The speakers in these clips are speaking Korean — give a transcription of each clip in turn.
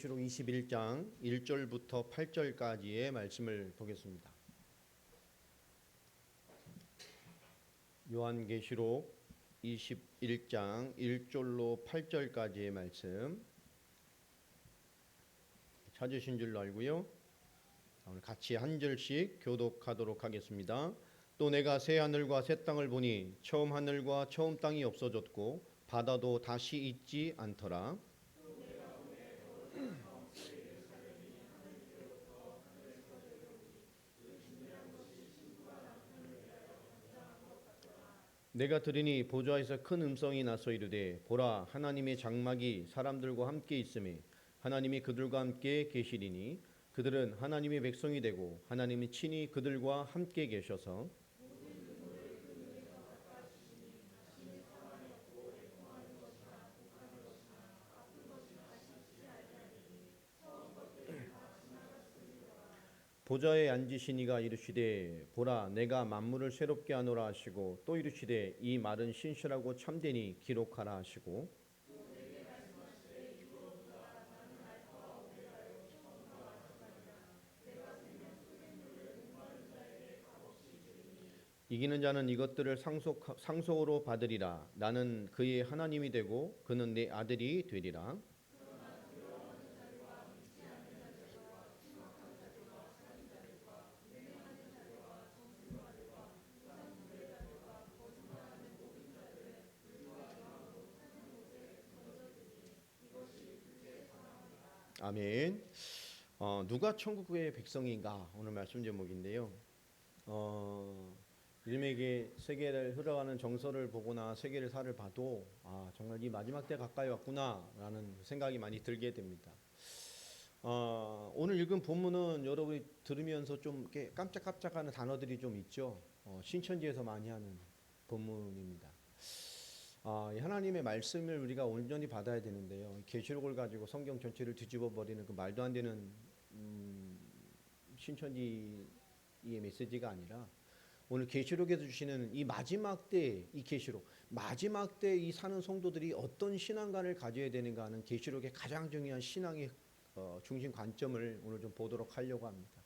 요한계시록 21장 1절부터 8절까지의 말씀을 보겠습니다. 요한계시록 21장 1절로 8절까지의 말씀 찾으신 줄로 알고요. 오늘 같이 한 절씩 교독하도록 하겠습니다. 또 내가 새 하늘과 새 땅을 보니 처음 하늘과 처음 땅이 없어졌고 바다도 다시 있지 않더라. 내가 들으니 보좌에서 큰 음성이 나서 이르되 보라 하나님의 장막이 사람들과 함께 있음에 하나님이 그들과 함께 계시리니 그들은 하나님의 백성이 되고 하나님이 친히 그들과 함께 계셔서 보좌에 앉으시니가 이르시되 보라 내가 만물을 새롭게 하노라 하시고 또 이르시되 이 말은 신실하고 참되니 기록하라 하시고 이기는 자는 이것들을 상속으로 받으리라. 나는 그의 하나님이 되고 그는 내 아들이 되리라. 아멘. 누가 천국의 백성인가 오늘 말씀 제목인데요. 이름에게 세계를 흘러가는 정서를 보거나 세계를 살을 봐도 정말 이 마지막 때 가까이 왔구나라는 생각이 많이 들게 됩니다. 오늘 읽은 본문은 여러분이 들으면서 좀 이렇게 깜짝깜짝하는 단어들이 좀 있죠. 신천지에서 많이 하는 본문입니다. 하나님의 말씀을 우리가 온전히 받아야 되는데요. 계시록을 가지고 성경 전체를 뒤집어 버리는 그 말도 안 되는 신천지의 메시지가 아니라 오늘 계시록에서 주시는 이 마지막 때 이 계시록 마지막 때 이 사는 성도들이 어떤 신앙관을 가져야 되는가 하는 계시록의 가장 중요한 신앙의 중심 관점을 오늘 좀 보도록 하려고 합니다.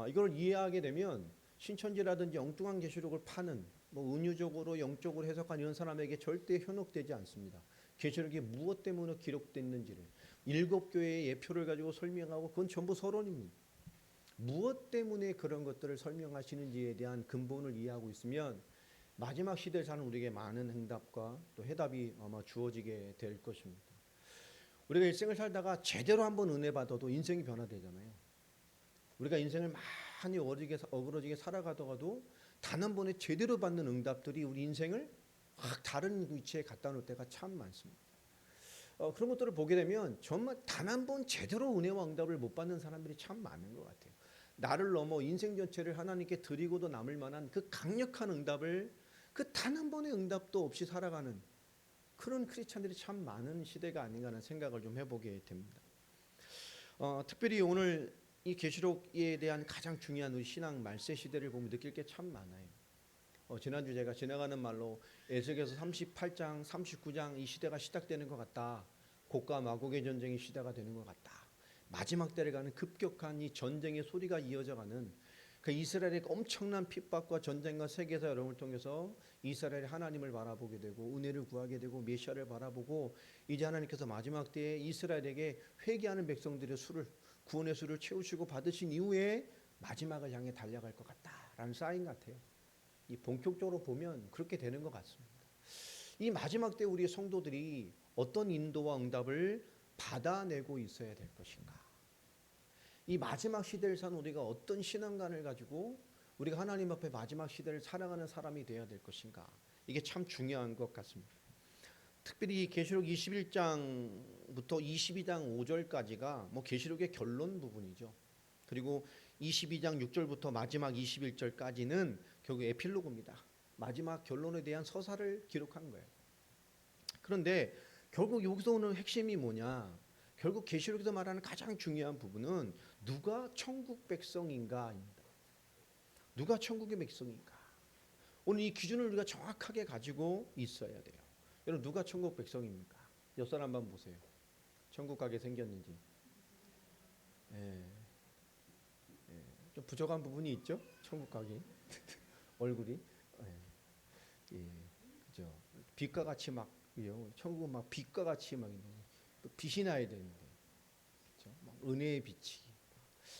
이걸 이해하게 되면 신천지라든지 엉뚱한 계시록을 파는 은유적으로 영적으로 해석한 이런 사람에게 절대 현혹되지 않습니다. 계시록이 무엇 때문에 기록됐는지를 일곱 교회의 예표를 가지고 설명하고 그건 전부 서론입니다. 무엇 때문에 그런 것들을 설명하시는지에 대한 근본을 이해하고 있으면 마지막 시대에 사는 우리에게 많은 응답과 또 해답이 아마 주어지게 될 것입니다. 우리가 일생을 살다가 제대로 한번 은혜 받아도 인생이 변화되잖아요. 우리가 인생을 많이 어그러지게 살아가다가도 단 한 번에 제대로 받는 응답들이 우리 인생을 확 다른 위치에 갖다 놓을 때가 참 많습니다. 그런 것들을 보게 되면 정말 단 한 번 제대로 은혜와 응답을 못 받는 사람들이 참 많은 것 같아요. 나를 넘어 인생 전체를 하나님께 드리고도 남을 만한 그 강력한 응답을 그 단 한 번의 응답도 없이 살아가는 그런 크리스찬들이 참 많은 시대가 아닌가 하는 생각을 좀 해보게 됩니다. 특별히 오늘 이 계시록에 대한 가장 중요한 우리 신앙 말세 시대를 보면 느낄 게 참 많아요. 지난주 제가 지나가는 말로 에스겔서 38장, 39장 이 시대가 시작되는 것 같다. 곡과 마곡의 전쟁의 시대가 되는 것 같다. 마지막 때를 가는 급격한 이 전쟁의 소리가 이어져가는 그 이스라엘의 엄청난 핍박과 전쟁과 세계사 여러분을 통해서 이스라엘이 하나님을 바라보게 되고 은혜를 구하게 되고 메시아를 바라보고 이제 하나님께서 마지막 때에 이스라엘에게 회개하는 백성들의 구원의 수를 채우시고 받으신 이후에 마지막을 향해 달려갈 것 같다라는 사인 같아요. 이 본격적으로 보면 그렇게 되는 것 같습니다. 이 마지막 때 우리의 성도들이 어떤 인도와 응답을 받아내고 있어야 될 것인가? 이 마지막 시대를 산 우리가 어떤 신앙관을 가지고 우리가 하나님 앞에 마지막 시대를 살아가는 사람이 되어야 될 것인가? 이게 참 중요한 것 같습니다. 특별히 계시록 21장부터 22장 5절까지가 계시록의 결론 부분이죠. 그리고 22장 6절부터 마지막 21절까지는 결국 에필로그입니다. 마지막 결론에 대한 서사를 기록한 거예요. 그런데 결국 여기서 오는 핵심이 뭐냐? 결국 계시록에서 말하는 가장 중요한 부분은 누가 천국 백성인가입니다. 누가 천국의 백성인가? 오늘 이 기준을 우리가 정확하게 가지고 있어야 돼요. 여러분 누가 천국 백성입니까? 옆 사람 한번 보세요. 천국 가게 생겼는지. 예, 좀 부족한 부분이 있죠. 천국 가기 얼굴이 예, 그죠. 빛과 같이 막 천국은 막 빛과 같이 막 또 빛이 나야 되는데 그죠? 막 은혜의 빛이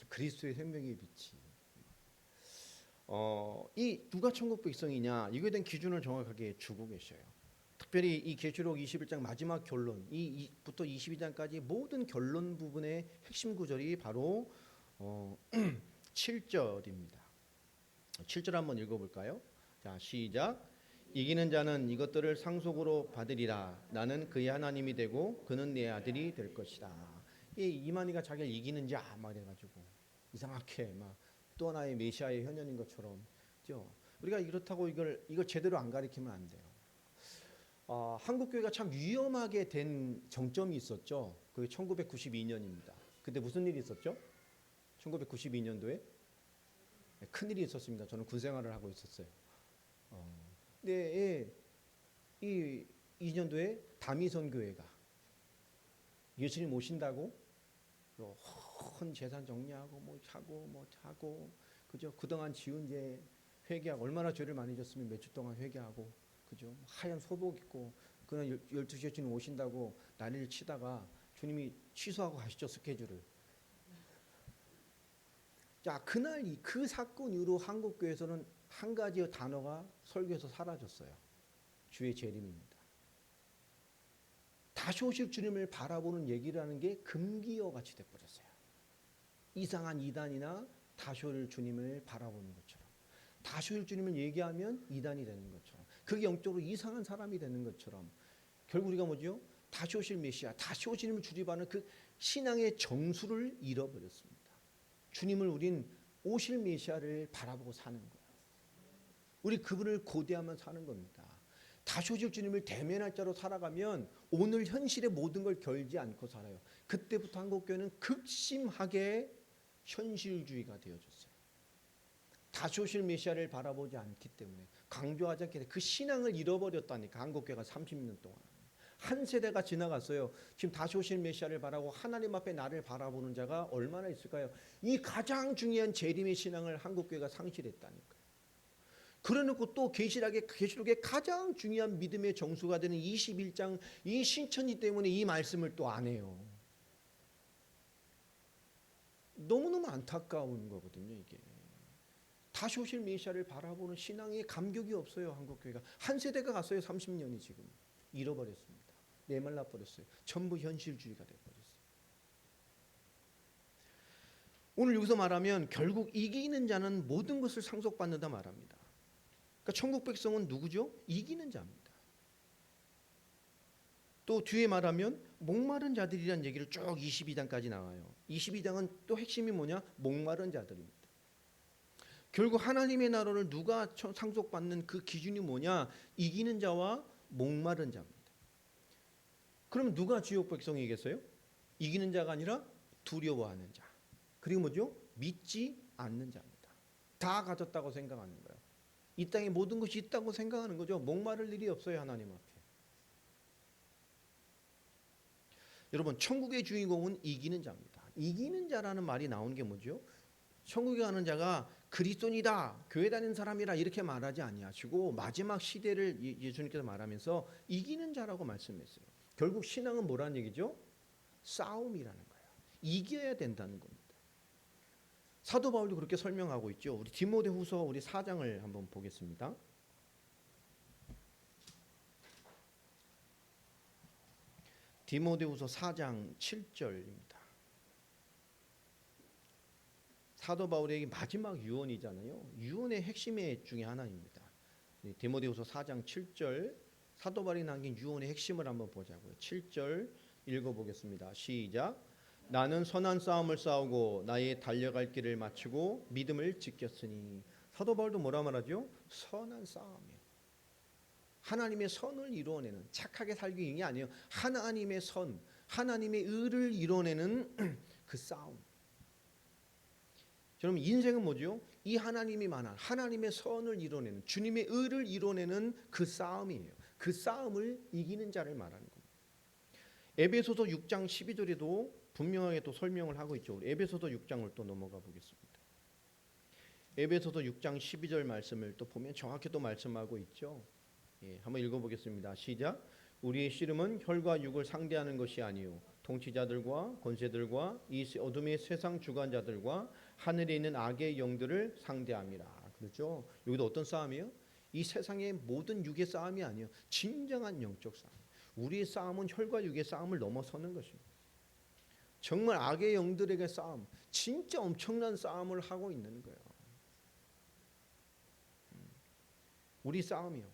그리스도의 생명의 빛이 이 누가 천국 백성이냐 이거에 대한 기준을 정확하게 주고 계셔요. 특별히 이 계시록 21장 마지막 결론 이부터 22장까지 모든 결론 부분의 핵심 구절이 바로 7절입니다. 7절 한번 읽어볼까요? 자, 시작. 이기는 자는 이것들을 상속으로 받으리라. 나는 그의 하나님이 되고 그는 내 아들이 될 것이다. 이 이만희가 자기를 이기는 자 막 이래가지고 이상하게 막 또 하나의 메시아의 현현인 것처럼, 그죠? 우리가 이렇다고 이걸 제대로 안 가리키면 안 돼요. 한국 교회가 참 위험하게 된 정점이 있었죠. 그게 1992년입니다. 그때 무슨 일이 있었죠? 1992년도에 큰 일이 있었습니다. 저는 군 생활을 하고 있었어요. 근데 이 2년도에 다미선 교회가 예수님 오신다고 큰 재산 정리하고 뭐 하고 그죠? 그동안 지은 죄 회개하고 얼마나 죄를 많이 졌으면 몇 주 동안 회개하고 그죠? 하얀 소복 입고 그날 12시에 주님 오신다고 난리를 치다가 주님이 취소하고 가시죠, 스케줄을. 자, 그날 그 사건 이후로 한국 교회에서는 한 가지 단어가 설교에서 사라졌어요. 주의 재림입니다. 다시 오실 주님을 바라보는 얘기를 하는 게 금기어 같이 돼버렸어요. 이상한 이단이나 다시 올 주님을 바라보는 것처럼, 다시 올 주님을 얘기하면 이단이 되는 것처럼, 그게 영적으로 이상한 사람이 되는 것처럼, 결국 우리가 뭐죠? 다시 오실 메시아, 다시 오실 주님을 주립하는 그 신앙의 정수를 잃어버렸습니다. 주님을 우린 오실 메시아를 바라보고 사는 거예요. 우리 그분을 고대하며 사는 겁니다. 다시 오실 주님을 대면할 자로 살아가면 오늘 현실의 모든 걸 결지 않고 살아요. 그때부터 한국교회는 극심하게 현실주의가 되어졌어요. 다시 오실 메시아를 바라보지 않기 때문에, 강조하지 않기 때문에 그 신앙을 잃어버렸다니까. 한국교회가 30년 동안 한 세대가 지나갔어요. 지금 다시 오실 메시아를 바라고 하나님 앞에 나를 바라보는 자가 얼마나 있을까요? 이 가장 중요한 재림의 신앙을 한국교회가 상실했다니까요. 그래놓고 또 계시록의 가장 중요한 믿음의 정수가 되는 21장 이 신천지 때문에 이 말씀을 또 안 해요. 너무너무 안타까운 거거든요, 이게. 다시 오실 메시아를 바라보는 신앙의 감격이 없어요, 한국교회가. 한 세대가 갔어요, 30년이 지금. 잃어버렸습니다. 내말라 버렸어요. 전부 현실주의가 돼버렸어요. 오늘 여기서 말하면 결국 이기는 자는 모든 것을 상속받는다 말합니다. 그러니까 천국 백성은 누구죠? 이기는 자입니다. 또 뒤에 말하면 목마른 자들이라는 얘기를 쭉 22장까지 나와요. 22장은 또 핵심이 뭐냐? 목마른 자들입니다. 결국 하나님의 나라를 누가 상속받는 그 기준이 뭐냐? 이기는 자와 목마른 자입니다. 그럼 누가 지옥 백성이겠어요? 이기는 자가 아니라 두려워하는 자. 그리고 뭐죠? 믿지 않는 자입니다. 다 가졌다고 생각하는 거예요. 이 땅에 모든 것이 있다고 생각하는 거죠. 목마를 일이 없어요, 하나님 앞에. 여러분, 천국의 주인공은 이기는 자입니다. 이기는 자라는 말이 나오는 게 뭐죠? 천국에 가는 자가 그리스도인이다, 교회 다니는 사람이라 이렇게 말하지 아니하시고 마지막 시대를 예수님께서 말하면서 이기는 자라고 말씀했어요. 결국 신앙은 뭐라는 얘기죠? 싸움이라는 거예요. 이겨야 된다는 겁니다. 사도 바울도 그렇게 설명하고 있죠. 우리 디모데후서 우리 4장을 한번 보겠습니다. 디모데후서 4장 7절입니다. 사도 바울의 마지막 유언이잖아요. 유언의 핵심의 중에 하나입니다. 디모데후서 4장 7절 사도 바울이 남긴 유언의 핵심을 한번 보자고요. 7절 읽어보겠습니다. 시작. 나는 선한 싸움을 싸우고 나의 달려갈 길을 마치고 믿음을 지켰으니. 사도 바울도 뭐라 말하죠? 선한 싸움이에요. 하나님의 선을 이루어내는, 착하게 살기 이게 아니에요. 하나님의 선, 하나님의 의를 이루어내는 그 싸움. 여러분, 인생은 뭐죠? 이 하나님이 만한 하나님의 선을 이루어내는, 주님의 의를 이루어내는 그 싸움이에요. 그 싸움을 이기는 자를 말하는 겁니다. 에베소서 6장 12절에도 분명하게 또 설명을 하고 있죠. 우리 에베소서 6장을 또 넘어가 보겠습니다. 에베소서 6장 12절 말씀을 또 보면 정확히 또 말씀하고 있죠. 예, 한번 읽어보겠습니다. 시작. 우리의 씨름은 혈과 육을 상대하는 것이 아니요 통치자들과 권세들과 이 어둠의 세상 주관자들과 하늘에 있는 악의 영들을 상대함이라. 그렇죠? 여기도 어떤 싸움이요? 이 세상의 모든 육의 싸움이 아니요 진정한 영적 싸움. 우리의 싸움은 혈과 육의 싸움을 넘어서는 것입니다. 정말 악의 영들에게 싸움, 진짜 엄청난 싸움을 하고 있는 거예요. 우리 싸움이요.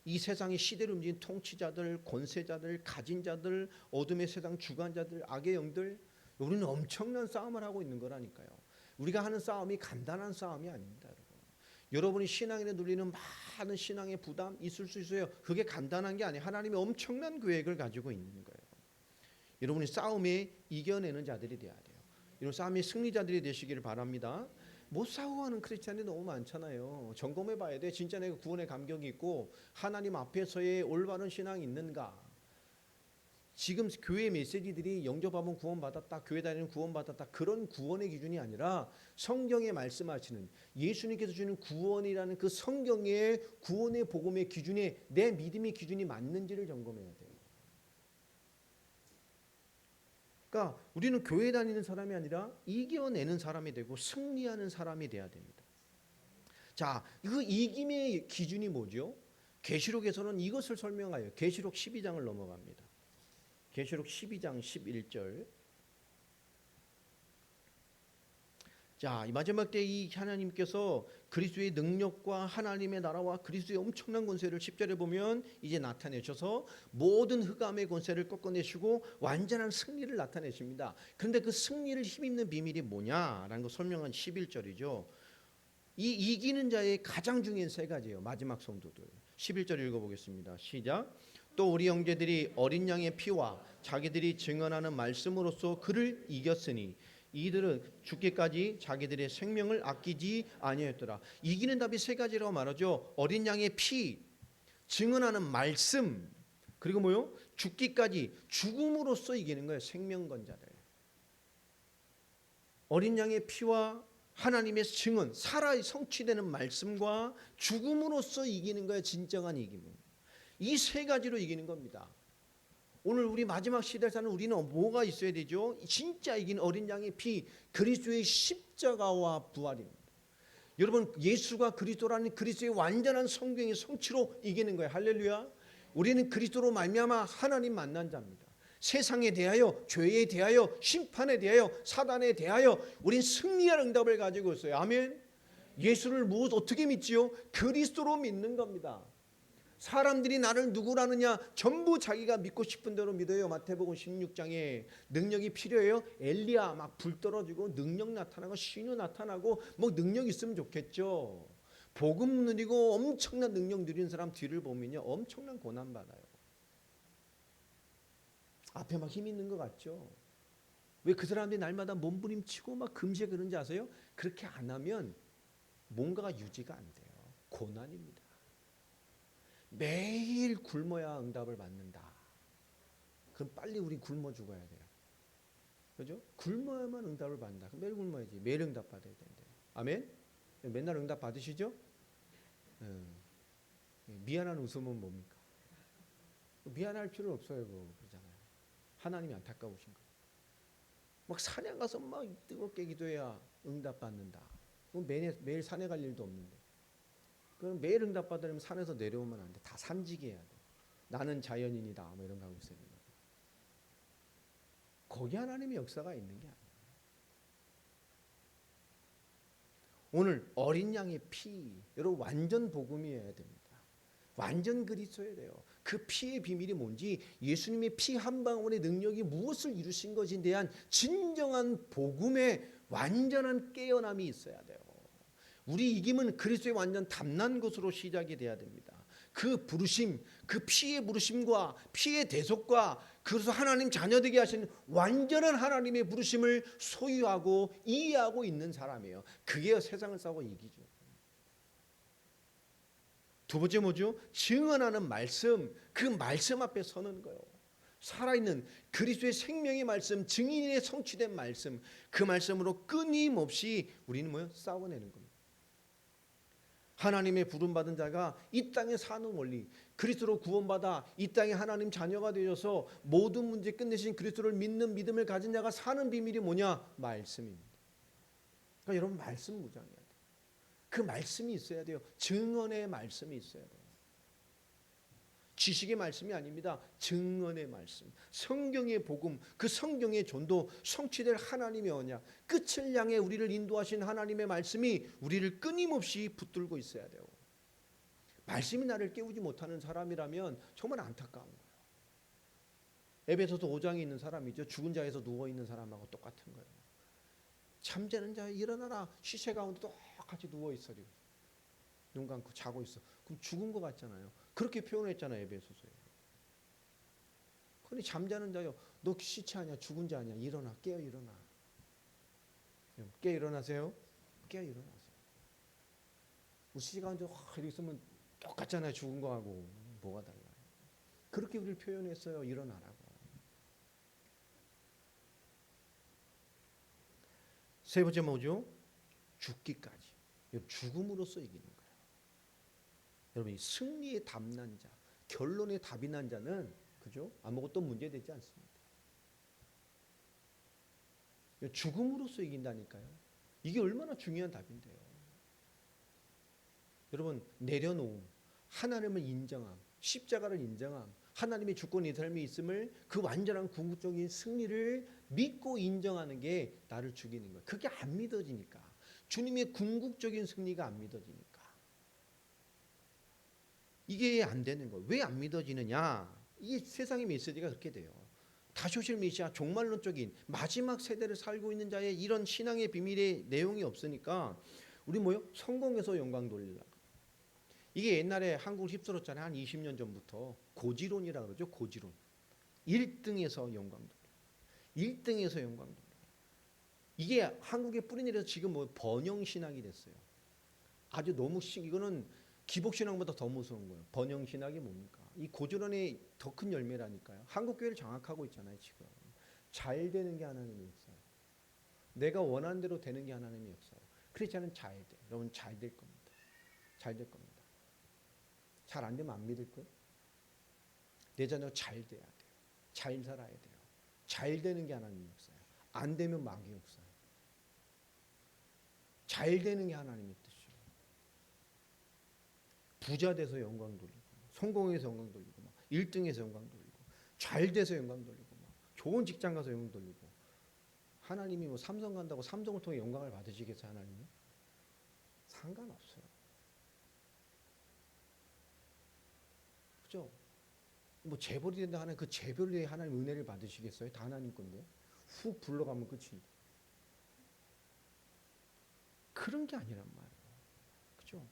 이 세상의 시대를 움직이는 통치자들, 권세자들, 가진 자들, 어둠의 세상 주관자들, 악의 영들, 우리는 엄청난 싸움을 하고 있는 거라니까요. 우리가 하는 싸움이 간단한 싸움이 아닙니다, 여러분. 여러분이 신앙에 눌리는 많은 신앙의 부담 있을 수 있어요. 그게 간단한 게 아니에요. 하나님이 엄청난 계획을 가지고 있는 거예요. 여러분이 싸움에 이겨내는 자들이 돼야 돼요. 이런 싸움의 승리자들이 되시기를 바랍니다. 못 싸우고 하는 크리스찬이 너무 많잖아요. 점검해 봐야 돼. 진짜 내가 구원의 감격이 있고 하나님 앞에서의 올바른 신앙이 있는가. 지금 교회 메시지들이 영접하면 구원받았다, 교회 다니는 구원받았다, 그런 구원의 기준이 아니라 성경에 말씀하시는 예수님께서 주는 구원이라는 그 성경의 구원의 복음의 기준에 내 믿음의 기준이 맞는지를 점검해야 돼요. 그러니까 우리는 교회 다니는 사람이 아니라 이겨내는 사람이 되고 승리하는 사람이 돼야 됩니다. 자, 그 이김의 기준이 뭐죠? 계시록에서는 이것을 설명하여 계시록 12장을 넘어갑니다. 계시록 12장 11절. 자, 이 마지막 때 이 하나님께서 그리스도의 능력과 하나님의 나라와 그리스도의 엄청난 권세를 10절에 보면 이제 나타내셔서 모든 흑암의 권세를 꺾어내시고 완전한 승리를 나타내십니다. 그런데 그 승리를 힘입는 비밀이 뭐냐라는 거 설명한 11절이죠. 이 이기는 자의 가장 중요한 세 가지예요. 마지막 성도들. 11절 읽어보겠습니다. 시작. 또 우리 형제들이 어린 양의 피와 자기들이 증언하는 말씀으로써 그를 이겼으니 이들은 죽기까지 자기들의 생명을 아끼지 아니하였더라. 이기는 답이 세 가지라고 말하죠. 어린 양의 피, 증언하는 말씀, 그리고 뭐요? 죽기까지 죽음으로써 이기는 거예요. 생명 건자를. 어린 양의 피와 하나님의 증언, 살아 성취되는 말씀과 죽음으로써 이기는 거예요. 진정한 이김은. 이 세 가지로 이기는 겁니다. 오늘 우리 마지막 시대를 사는 우리는 뭐가 있어야 되죠? 진짜 이긴 어린 양의 피, 그리스도의 십자가와 부활입니다. 여러분, 예수가 그리스도라는 그리스도의 완전한 성경의 성취로 이기는 거예요. 할렐루야. 우리는 그리스도로 말미암아 하나님 만난 자입니다. 세상에 대하여, 죄에 대하여, 심판에 대하여, 사단에 대하여 우린 승리할 응답을 가지고 있어요. 아멘. 예수를 어떻게 믿지요? 그리스도로 믿는 겁니다. 사람들이 나를 누구라느냐 전부 자기가 믿고 싶은 대로 믿어요. 마태복음 16장에 능력이 필요해요. 엘리야 막 불 떨어지고 능력 나타나고 신유 나타나고 뭐 능력 있으면 좋겠죠. 복음 누리고 엄청난 능력 누리는 사람 뒤를 보면요 엄청난 고난 받아요. 앞에 막 힘 있는 것 같죠. 왜 그 사람들이 날마다 몸부림치고 막 금지에 그런지 아세요? 그렇게 안 하면 뭔가가 유지가 안 돼요. 고난입니다. 매일 굶어야 응답을 받는다. 그럼 빨리 우리 굶어 죽어야 돼요. 그죠? 굶어야만 응답을 받는다. 그럼 매일 굶어야지. 매일 응답 받아야 되는데. 아멘? 맨날 응답 받으시죠? 미안한 웃음은 뭡니까? 미안할 필요 없어요. 그러잖아요. 하나님이 안타까우신 거예요. 막 산에 가서 막 뜨겁게 기도해야 응답 받는다. 그럼 매일 산에 갈 일도 없는데. 그럼 매일 응답 받으려면 산에서 내려오면 안 돼. 다 산지기해야 돼. 나는 자연인이다. 뭐 이런 거 하고 있어야 돼. 거기 하나님의 역사가 있는 게 아니에요. 오늘 어린 양의 피, 여러분 완전 복음이어야 됩니다. 완전 그리스도여야 돼요. 그 피의 비밀이 뭔지, 예수님의 피 한 방울의 능력이 무엇을 이루신 것에 대한 진정한 복음의 완전한 깨어남이 있어야 돼요. 우리 이김은 그리스도의 완전 담난 것으로 시작이 돼야 됩니다. 그 부르심, 그 피의 부르심과 피의 대속과 그래서 하나님 자녀되게 하시는 완전한 하나님의 부르심을 소유하고 이해하고 있는 사람이에요. 그게 세상을 싸고 이기죠. 두 번째 뭐죠? 증언하는 말씀, 그 말씀 앞에 서는 거예요. 살아있는 그리스도의 생명의 말씀, 증인의 성취된 말씀, 그 말씀으로 끊임없이 우리는 뭐요? 싸워내는 겁니다. 하나님의 부름받은 자가 이 땅에 사는 원리, 그리스도로 구원받아 이 땅에 하나님 자녀가 되어서 모든 문제 끝내신 그리스도를 믿는 믿음을 가진 자가 사는 비밀이 뭐냐? 말씀입니다. 그러니까 여러분 말씀 무장해야 돼요. 그 말씀이 있어야 돼요. 증언의 말씀이 있어야 돼요. 지식의 말씀이 아닙니다. 증언의 말씀, 성경의 복음, 그 성경의 전도, 성취될 하나님의 언약, 끝을 향해 우리를 인도하신 하나님의 말씀이 우리를 끊임없이 붙들고 있어야 돼요. 말씀이 나를 깨우지 못하는 사람이라면 정말 안타까운 거예요. 에베소서 5장에 있는 사람이죠. 죽은 자에서 누워있는 사람하고 똑같은 거예요. 잠자는 자 일어나라. 시체 가운데 똑같이 누워있어요. 눈 감고 자고 있어. 그럼 죽은 것 같잖아요. 그렇게 표현했잖아요. 에베소서에. 그런데 잠자는 자요. 너 시체 아니야. 죽은 자 아니야. 일어나. 깨어 일어나. 깨어 일어나세요. 깨어 일어나세요. 우리 시체 가운데 이렇게 있으면 똑같잖아요. 죽은 거하고. 뭐가 달라요. 그렇게 우리를 표현했어요. 일어나라고. 세 번째 뭐죠? 죽기까지. 죽음으로써 이기는 거예요. 여러분, 승리의 답난 자, 결론의 답이 난 자는 그죠? 아무것도 문제되지 않습니다. 죽음으로써 이긴다니까요. 이게 얼마나 중요한 답인데요. 여러분, 내려놓음, 하나님을 인정함, 십자가를 인정함, 하나님의 주권의 삶이 있음을, 그 완전한 궁극적인 승리를 믿고 인정하는 게 나를 죽이는 거예요. 그게 안 믿어지니까. 주님의 궁극적인 승리가 안 믿어지니까. 이게 안 되는 거예요. 왜 안 믿어지느냐? 이 세상의 메시지가 그렇게 돼요. 다쇼실 메시아, 종말론적인 마지막 세대를 살고 있는 자의 이런 신앙의 비밀의 내용이 없으니까 우리 뭐요? 성공해서 영광 돌리려고. 이게 옛날에 한국을 휩쓸었잖아요. 한 20년 전부터 고지론이라고 그러죠. 고지론. 1등에서 영광 돌리고 1등에서 영광 돌리고. 이게 한국에 뿌리내려서 지금 뭐 번영신학이 됐어요. 아주 너무 이거는 기복신앙보다 더 무서운 거예요. 번영신학이 뭡니까? 이 고지론의 더 큰 열매라니까요. 한국교회를 장악하고 있잖아요. 지금. 잘 되는 게 하나님의 역사예요. 내가 원하는 대로 되는 게 하나님의 역사예요. 크리스찬은 잘 돼. 여러분 잘 될 겁니다. 잘 될 겁니다. 잘 안 되면 안 믿을 거예요. 내 자녀가 잘 돼야 돼요. 잘 살아야 돼요. 잘 되는 게 하나님의 역사예요. 안 되면 마귀의 역사예요. 잘 되는 게 하나님의 뜻이에요. 부자 돼서 영광 돌리고, 성공해서 영광 돌리고, 1등에서 영광 돌리고, 잘 돼서 영광 돌리고, 좋은 직장 가서 영광 돌리고. 하나님이 뭐 삼성 간다고 삼성을 통해 영광을 받으시겠어요, 하나님이? 상관없어요. 그죠? 뭐 재벌이 된다 하는 그 재벌이 하나님 은혜를 받으시겠어요? 다 하나님 건데. 훅 불러가면 끝인데. 그런 게 아니란 말이에요. 그죠?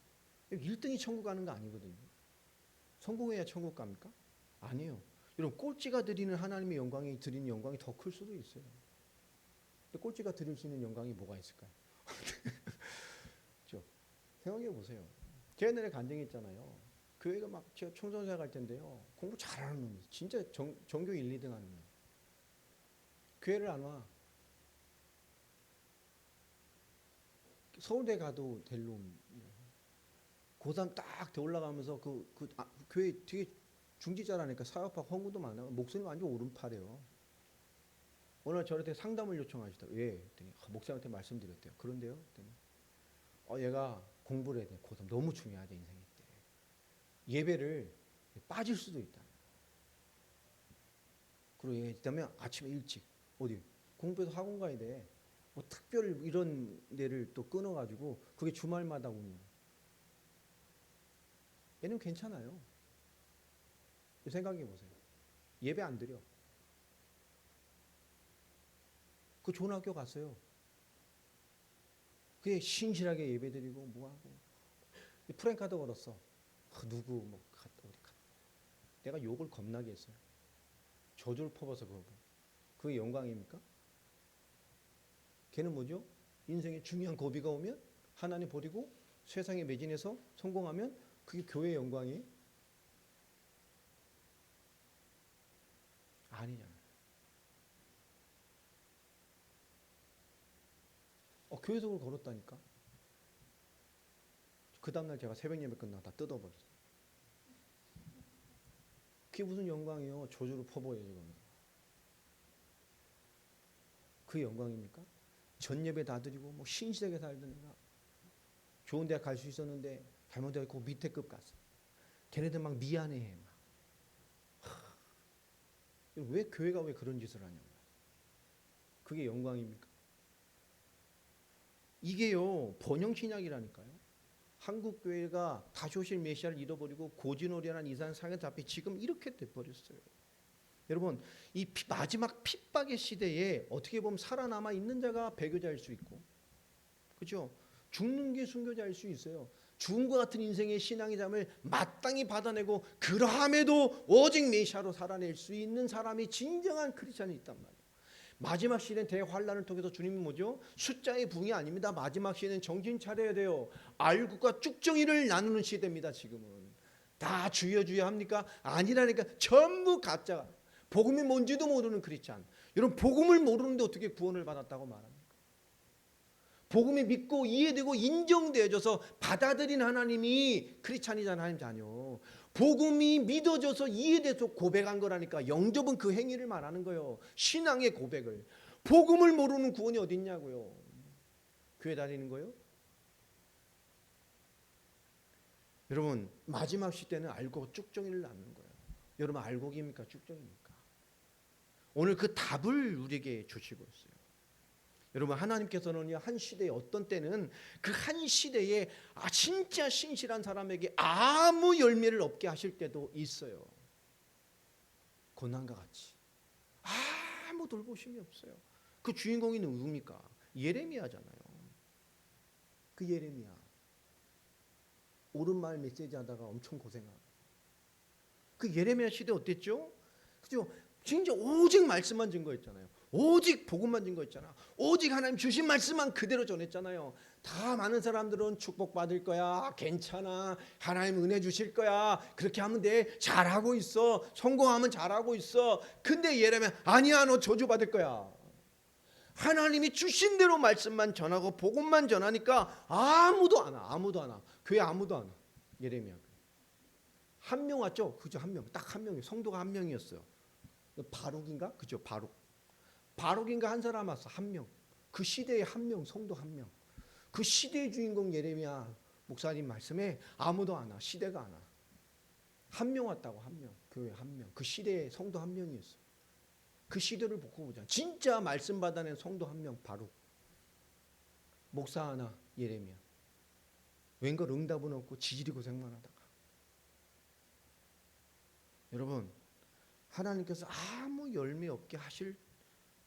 1등이 천국 가는 거 아니거든요. 성공해야 천국 갑니까? 아니에요. 여러분, 꼴찌가 드리는 하나님의 영광이 드리는 영광이 더 클 수도 있어요. 근데 꼴찌가 드릴 수 있는 영광이 뭐가 있을까요? 그죠? 생각해 보세요. 제 옛날에 간증했잖아요. 교회가 막 제가 총선사 갈 텐데요. 공부 잘하는 놈이 진짜 전교 1, 2등 하는 놈. 교회를 안 와. 서울대 가도 될 놈. 고3 딱 돼 올라가면서 교회 되게 중지자라니까 사업하고 헌금도 많아. 목소리 완전 오른팔이에요. 어느 날 저한테 상담을 요청하시더라고요. 왜? 목사한테 말씀드렸대요. 그런데요. 얘가 공부를 해야 돼. 고3 너무 중요하대 인생에 때. 예배를 빠질 수도 있다. 그리고 그다음에 아침에 일찍 어디 공부해서 학원 가야 돼. 뭐 특별 이런 데를 또 끊어가지고 그게 주말마다 오는. 얘는 괜찮아요. 생각해 보세요. 예배 안 드려. 그 좋은 학교 갔어요. 그게 신실하게 예배 드리고 뭐하고. 프랭카드 걸었어. 누구 뭐 어디 갔다. 내가 욕을 겁나게 했어요. 저주를 퍼봐서 그게 영광입니까? 걔는 뭐죠? 인생에 중요한 고비가 오면 하나님 버리고 세상에 매진해서 성공하면 그게 교회의 영광이에요? 아니잖아요. 교회에서 그걸 걸었다니까. 그 다음날 제가 새벽 예배 끝나고 다 뜯어버렸어요. 그게 무슨 영광이요? 저주로 퍼부어요 지금. 그 영광입니까? 전 예배 다 드리고 뭐 신실하게 살던 애가 좋은 대학 갈 수 있었는데 잘못해서 밑에 급 갔어. 걔네들 막 미안해해. 왜 교회가 왜 그런 짓을 하냐고. 그게 영광입니까? 이게요 번영신약이라니까요. 한국 교회가 다시 오실 메시아를 잃어버리고 고진오리라는 이상한 상에 잡혀 지금 이렇게 돼버렸어요. 여러분 이 마지막 핍박의 시대에 어떻게 보면 살아남아 있는 자가 배교자일 수 있고, 그렇죠? 죽는 게 순교자일 수 있어요. 죽음과 같은 인생의 신앙의 잠을 마땅히 받아내고 그러함에도 오직 메시아로 살아낼 수 있는 사람이 진정한 크리스찬이 있단 말이에요. 마지막 시대는 대환란을 통해서 주님이 뭐죠? 숫자의 붕이 아닙니다. 마지막 시대는 정신 차려야 돼요. 알국과 쭉정이를 나누는 시대입니다. 지금은 다 주여 주여 합니까? 아니라니까. 전부 가짜가. 복음이 뭔지도 모르는 크리스찬. 여러분 복음을 모르는데 어떻게 구원을 받았다고 말합니까? 복음이 믿고 이해되고 인정되어져서 받아들인 하나님이 크리스찬이잖아요. 하나님 자녀. 복음이 믿어져서 이해돼서 고백한 거라니까. 영접은 그 행위를 말하는 거예요. 신앙의 고백을. 복음을 모르는 구원이 어디 있냐고요. 교회 다니는 거요? 여러분 마지막 시대는 알고 쭉정이를 낳는 거예요. 여러분 알곡입니까? 쭉정입니까? 오늘 그 답을 우리에게 주시고 있어요. 여러분 하나님께서는 한 시대에 어떤 때는 그 한 시대에 진짜 신실한 사람에게 아무 열매를 없게 하실 때도 있어요. 고난과 같이 아무 돌보심이 없어요. 그 주인공이 누굽니까? 예레미야잖아요. 그 예레미야 오른말 메시지 하다가 엄청 고생하고. 그 예레미야 시대 어땠죠? 그죠? 진짜 오직 말씀만 증거했잖아요. 오직 복음만 증거했잖아. 오직 하나님 주신 말씀만 그대로 전했잖아요. 다 많은 사람들은 축복받을 거야, 괜찮아, 하나님 은혜 주실 거야, 그렇게 하면 돼, 잘하고 있어, 성공하면 잘하고 있어. 근데 예레미야 아니야, 너 저주받을 거야. 하나님이 주신 대로 말씀만 전하고 복음만 전하니까 아무도 안 와. 아무도 안 와. 교회 아무도 안 와. 예레미야 한 명 왔죠? 그죠? 한 명. 딱 한 명이에요. 성도가 한 명이었어요. 바룩인가? 그죠? 바룩인가 한 사람 왔어. 한 명. 그 시대에 한 명, 성도 한 명. 그 시대의 주인공 예레미야 목사님 말씀에 아무도 안 와. 시대가 안 와. 한 명 왔다고. 한 명. 교회 한 명. 그 시대에 성도 한 명이었어. 그 시대를 보고 보자. 진짜 말씀 받아낸 성도 한 명. 바룩. 목사 하나. 예레미야. 웬걸 응답은 없고 지질이 고생만 하다가. 여러분 하나님께서 아무 열매 없게 하실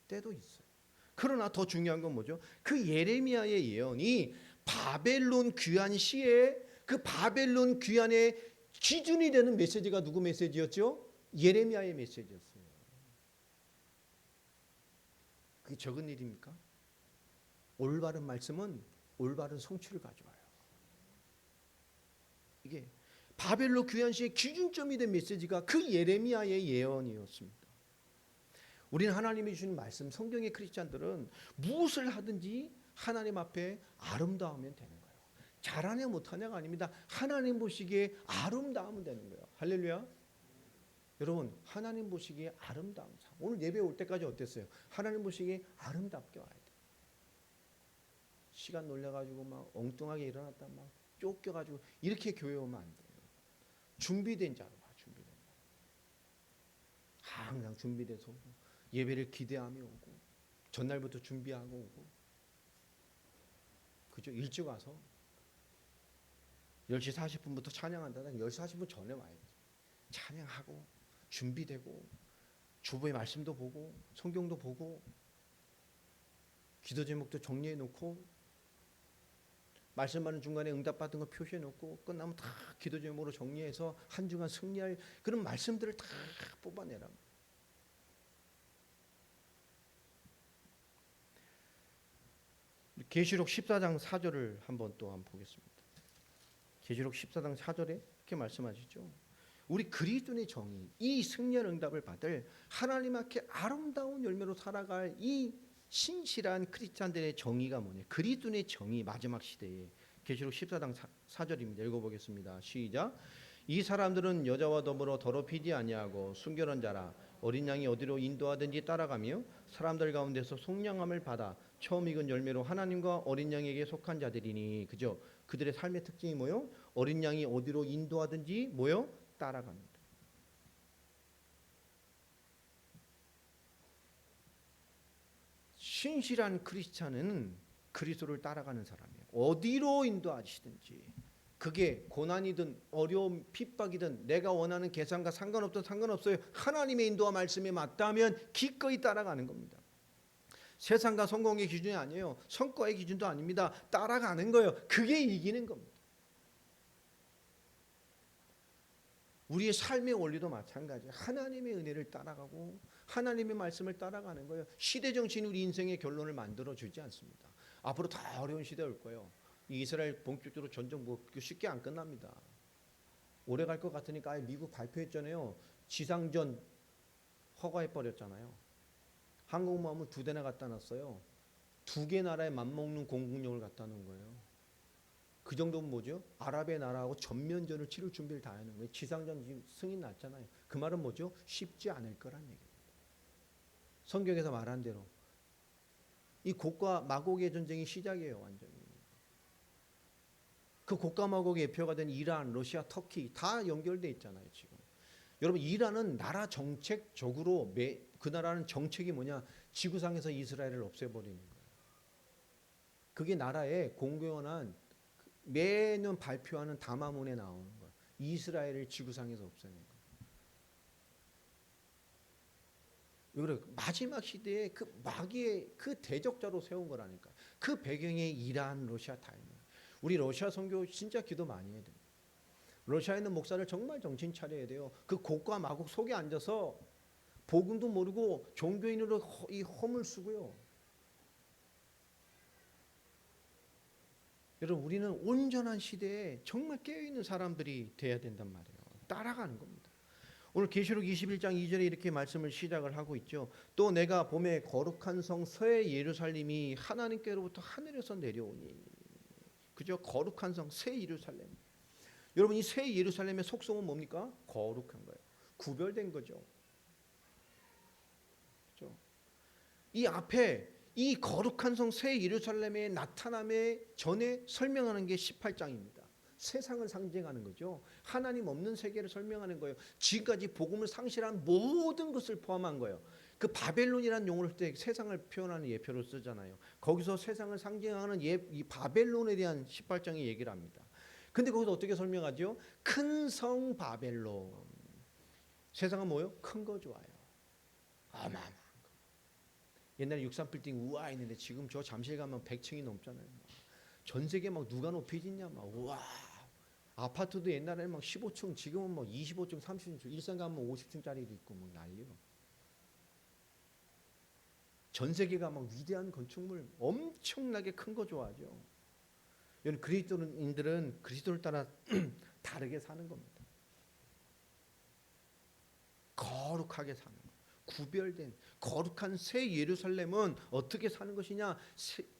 때도 있어요. 그러나 더 중요한 건 뭐죠? 그 예레미야의 예언이 바벨론 귀환 시에 그 바벨론 귀환의 기준이 되는 메시지가 누구 메시지였죠? 예레미야의 메시지였어요. 그게 적은 일입니까? 올바른 말씀은 올바른 성취를 가져와요. 이게 바벨론 귀환 시의 기준점이 된 메시지가 그 예레미야의 예언이었습니다. 우리는 하나님이 주신 말씀, 성경의 크리스찬들은 무엇을 하든지 하나님 앞에 아름다우면 되는 거예요. 잘하냐 못하냐가 아닙니다. 하나님 보시기에 아름다우면 되는 거예요. 할렐루야. 여러분 하나님 보시기에 아름다운 삶. 오늘 예배 올 때까지 어땠어요? 하나님 보시기에 아름답게 와야 돼. 시간 놀려가지고 막 엉뚱하게 일어났다 막 쫓겨가지고 이렇게 교회 오면 안 돼요. 준비된 자로 와. 준비된 자. 항상 준비돼서 오고 예배를 기대하며 오고 전날부터 준비하고 오고, 그죠? 일찍 와서 10시 40분부터 찬양한다는 10시 40분 전에 와야 돼. 찬양하고 준비되고 주보의 말씀도 보고 성경도 보고 기도 제목도 정리해 놓고 말씀 받는 중간에 응답받은 거 표시해 놓고 끝나면 다 기도 제목으로 정리해서 한 주간 승리할 그런 말씀들을 다 뽑아내라. 계시록 14장 4절을 한번 또 한번 보겠습니다. 계시록 14장 4절에 이렇게 말씀하시죠. 우리 그리스도의 정의, 이 승리의 응답을 받을 하나님 앞에 아름다운 열매로 살아갈 이 신실한 크리스찬들의 정의가 뭐냐? 그리스도의 정의 마지막 시대에 계시록 14장 4절입니다. 읽어보겠습니다. 시작. 이 사람들은 여자와 더불어 더럽히지 아니하고 순결한 자라 어린 양이 어디로 인도하든지 따라가며 사람들 가운데서 속량함을 받아 처음 익은 열매로 하나님과 어린 양에게 속한 자들이니 그죠? 그들의 삶의 특징이 뭐요? 어린 양이 어디로 인도하든지 뭐요? 따라갑니다. 신실한 크리스찬은 그리스도를 따라가는 사람이에요. 어디로 인도하시든지 그게 고난이든 어려움, 핍박이든 내가 원하는 계산과 상관없든 상관없어요. 하나님의 인도와 말씀에 맞다면 기꺼이 따라가는 겁니다. 세상과 성공의 기준이 아니에요. 성과의 기준도 아닙니다. 따라가는 거예요. 그게 이기는 겁니다. 우리의 삶의 원리도 마찬가지예요. 하나님의 은혜를 따라가고 하나님의 말씀을 따라가는 거예요. 시대 정신이 우리 인생의 결론을 만들어 주지 않습니다. 앞으로 더 어려운 시대 올 거예요. 이스라엘 본격적으로 전쟁 뭐 쉽게 안 끝납니다. 오래 갈 것 같으니까 아예 미국 발표했잖아요. 지상전 허가해 버렸잖아요. 항공모함을 2대나 갖다 놨어요. 2개 나라에 맞먹는 공군력을 갖다 놓은 거예요. 그 정도면 뭐죠? 아랍의 나라하고 전면전을 치를 준비를 다 하는 거예요. 지상전 지금 승인 났잖아요. 그 말은 뭐죠? 쉽지 않을 거란 얘기입니다. 성경에서 말한 대로 이 곡과 마곡의 전쟁이 시작이에요. 완전히. 그 곡과 마곡의 예표가 된 이란, 러시아, 터키 다 연결돼 있잖아요. 지금. 여러분 이란은 나라 정책적으로 그 나라는 정책이 뭐냐? 지구상에서 이스라엘을 없애버리는 거예요. 그게 나라의 공공연한 매년 발표하는 담화문에 나오는 거예요. 이스라엘을 지구상에서 없애는 거예요. 왜 그래요? 마지막 시대에 그 마귀의 그 대적자로 세운 거라니까. 그 배경에 이란, 러시아 다 있는 거예요. 우리 러시아 선교 진짜 기도 많이 해야 됩니다. 러시아에 있는 목사를 정말 정신 차려야 돼요. 그 곡과 마곡 속에 앉아서 복음도 모르고 종교인으로 이 허물 쓰고요. 여러분 우리는 온전한 시대에 정말 깨어있는 사람들이 돼야 된단 말이에요. 따라가는 겁니다. 오늘 계시록 21장 2절에 이렇게 말씀을 시작을 하고 있죠. 또 내가 봄에 거룩한 성 새 예루살렘이 하나님께로부터 하늘에서 내려오니. 그죠? 거룩한 성 새 예루살렘. 여러분 이 새 예루살렘의 속성은 뭡니까? 거룩한 거예요. 구별된 거죠. 그죠? 이 앞에 이 거룩한 성 새 예루살렘의 나타남에 전에 설명하는 게 18장입니다. 세상을 상징하는 거죠. 하나님 없는 세계를 설명하는 거예요. 지금까지 복음을 상실한 모든 것을 포함한 거예요. 그 바벨론이라는 용어를 쓸 때 세상을 표현하는 예표로 쓰잖아요. 거기서 세상을 상징하는 이 바벨론에 대한 18장의 얘기를 합니다. 근데 거기서 어떻게 설명하죠? 큰 성 바벨론. 세상은 뭐예요? 큰 거 좋아요. 어마어마한 거. 옛날에 63빌딩 우와 했는데 지금 저 잠실 가면 100층이 넘잖아요. 전 세계 막 누가 높이 짓냐 막 우와. 아파트도 옛날에는 막 15층 지금은 뭐 25층 30층 일산 가면 50층짜리도 있고 뭐 난리요. 전 세계가 막 위대한 건축물 엄청나게 큰 거 좋아하죠. 여러분 그리스도인들은 그리스도를 따라 다르게 사는 겁니다. 거룩하게 사는 거예요. 구별된 거룩한 새 예루살렘은 어떻게 사는 것이냐?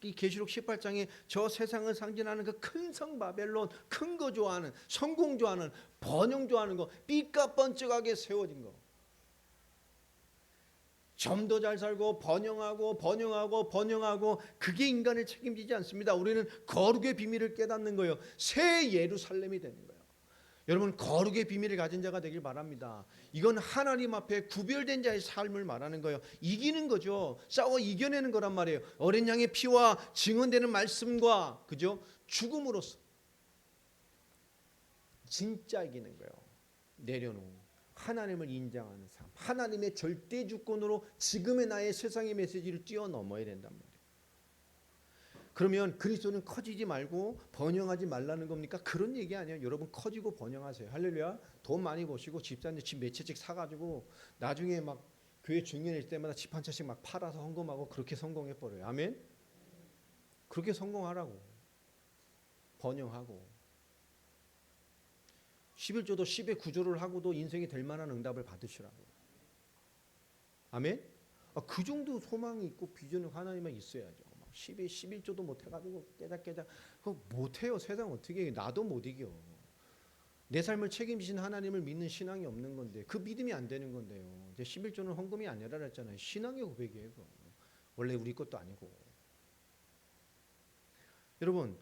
이 계시록 18장에 저 세상을 상징하는 그 큰 성 바벨론, 큰 거 좋아하는, 성공 좋아하는, 번영 좋아하는 거, 삐까뻔쩍하게 세워진 거. 점도 잘 살고 번영하고 번영하고 번영하고 그게 인간을 책임지지 않습니다. 우리는 거룩의 비밀을 깨닫는 거예요. 새 예루살렘이 되는 거예요. 여러분 거룩의 비밀을 가진 자가 되길 바랍니다. 이건 하나님 앞에 구별된 자의 삶을 말하는 거예요. 이기는 거죠. 싸워 이겨내는 거란 말이에요. 어린 양의 피와 증언되는 말씀과 그죠? 죽음으로써 진짜 이기는 거예요. 내려놓은 하나님을 인정하는 삶, 하나님의 절대 주권으로 지금의 나의 세상의 메시지를 뛰어넘어야 된단 말이에요. 그러면 그리스도는 커지지 말고 번영하지 말라는 겁니까? 그런 얘기 아니에요. 여러분 커지고 번영하세요. 할렐루야. 돈 많이 버시고 집 몇 채씩 사가지고 나중에 막 교회 중년일 때마다 집 한 채씩 막 팔아서 헌금하고 그렇게 성공해버려요. 아멘? 그렇게 성공하라고. 번영하고. 11조도 10의 구조를 하고도 인생이 될 만한 응답을 받으시라고. 아멘? 그 정도 소망이 있고 비전이 하나님만 있어야죠. 막 10에 11조도 못 해가지고 깨작깨작 그거 못해요. 세상 어떻게 해. 나도 못 이겨. 내 삶을 책임지신 하나님을 믿는 신앙이 없는 건데 그 믿음이 안 되는 건데요. 이제 11조는 헌금이 아니라 그랬잖아요. 신앙의 고백이에요. 그거. 원래 우리 것도 아니고. 여러분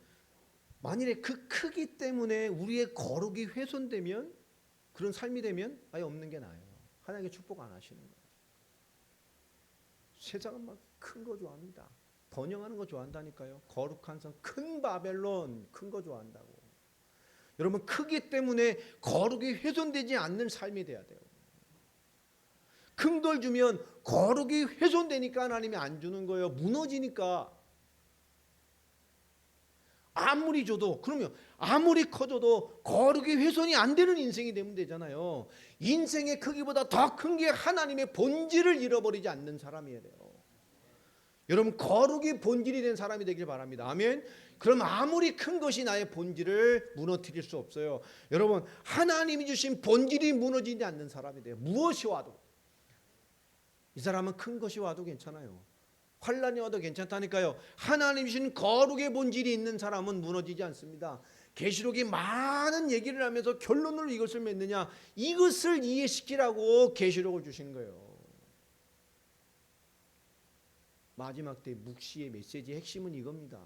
만일에 그 크기 때문에 우리의 거룩이 훼손되면 그런 삶이 되면 아예 없는 게 나아요. 하나님께 축복 안 하시는 거예요. 세상은 막 큰 거 좋아합니다. 번영하는 거 좋아한다니까요. 거룩한 성, 큰 바벨론, 큰 거 좋아한다고. 여러분 크기 때문에 거룩이 훼손되지 않는 삶이 돼야 돼요. 큰 걸 주면 거룩이 훼손되니까 하나님이 안 주는 거예요. 무너지니까. 아무리 줘도 그러면 아무리 커져도 거룩이 훼손이 안 되는 인생이 되면 되잖아요. 인생의 크기보다 더 큰 게 하나님의 본질을 잃어버리지 않는 사람이어야 돼요. 여러분 거룩이 본질이 된 사람이 되길 바랍니다. 아멘. 그럼 아무리 큰 것이 나의 본질을 무너뜨릴 수 없어요. 여러분 하나님이 주신 본질이 무너지지 않는 사람이 돼요. 무엇이 와도. 이 사람은 큰 것이 와도 괜찮아요. 환란이 와도 괜찮다니까요. 하나님 주신 거룩의 본질이 있는 사람은 무너지지 않습니다. 계시록이 많은 얘기를 하면서 결론으로 이것을 맺느냐, 이것을 이해시키라고 계시록을 주신 거예요. 마지막 때 묵시의 메시지의 핵심은 이겁니다.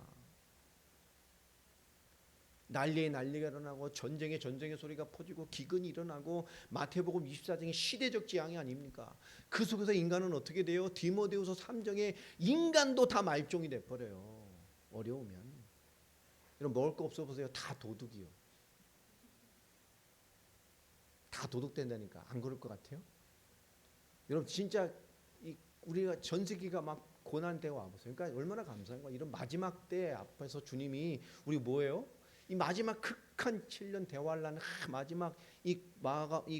난리에 난리가 일어나고 전쟁의 소리가 퍼지고 기근이 일어나고 마태복음 24장의 시대적 지향이 아닙니까? 그 속에서 인간은 어떻게 돼요? 디모데후서 3장에 인간도 다 말종이 돼버려요. 어려우면. 여러분 먹을 거 없어 보세요. 다 도둑이요. 다 도둑된다니까. 안 그럴 것 같아요? 여러분 진짜 우리가 전 세계가 막 고난되고 와보세요. 그러니까 얼마나 감사한가. 이런 마지막 때 앞에서 주님이 우리 뭐예요? 이 마지막 극한 7년 대환란 마지막 이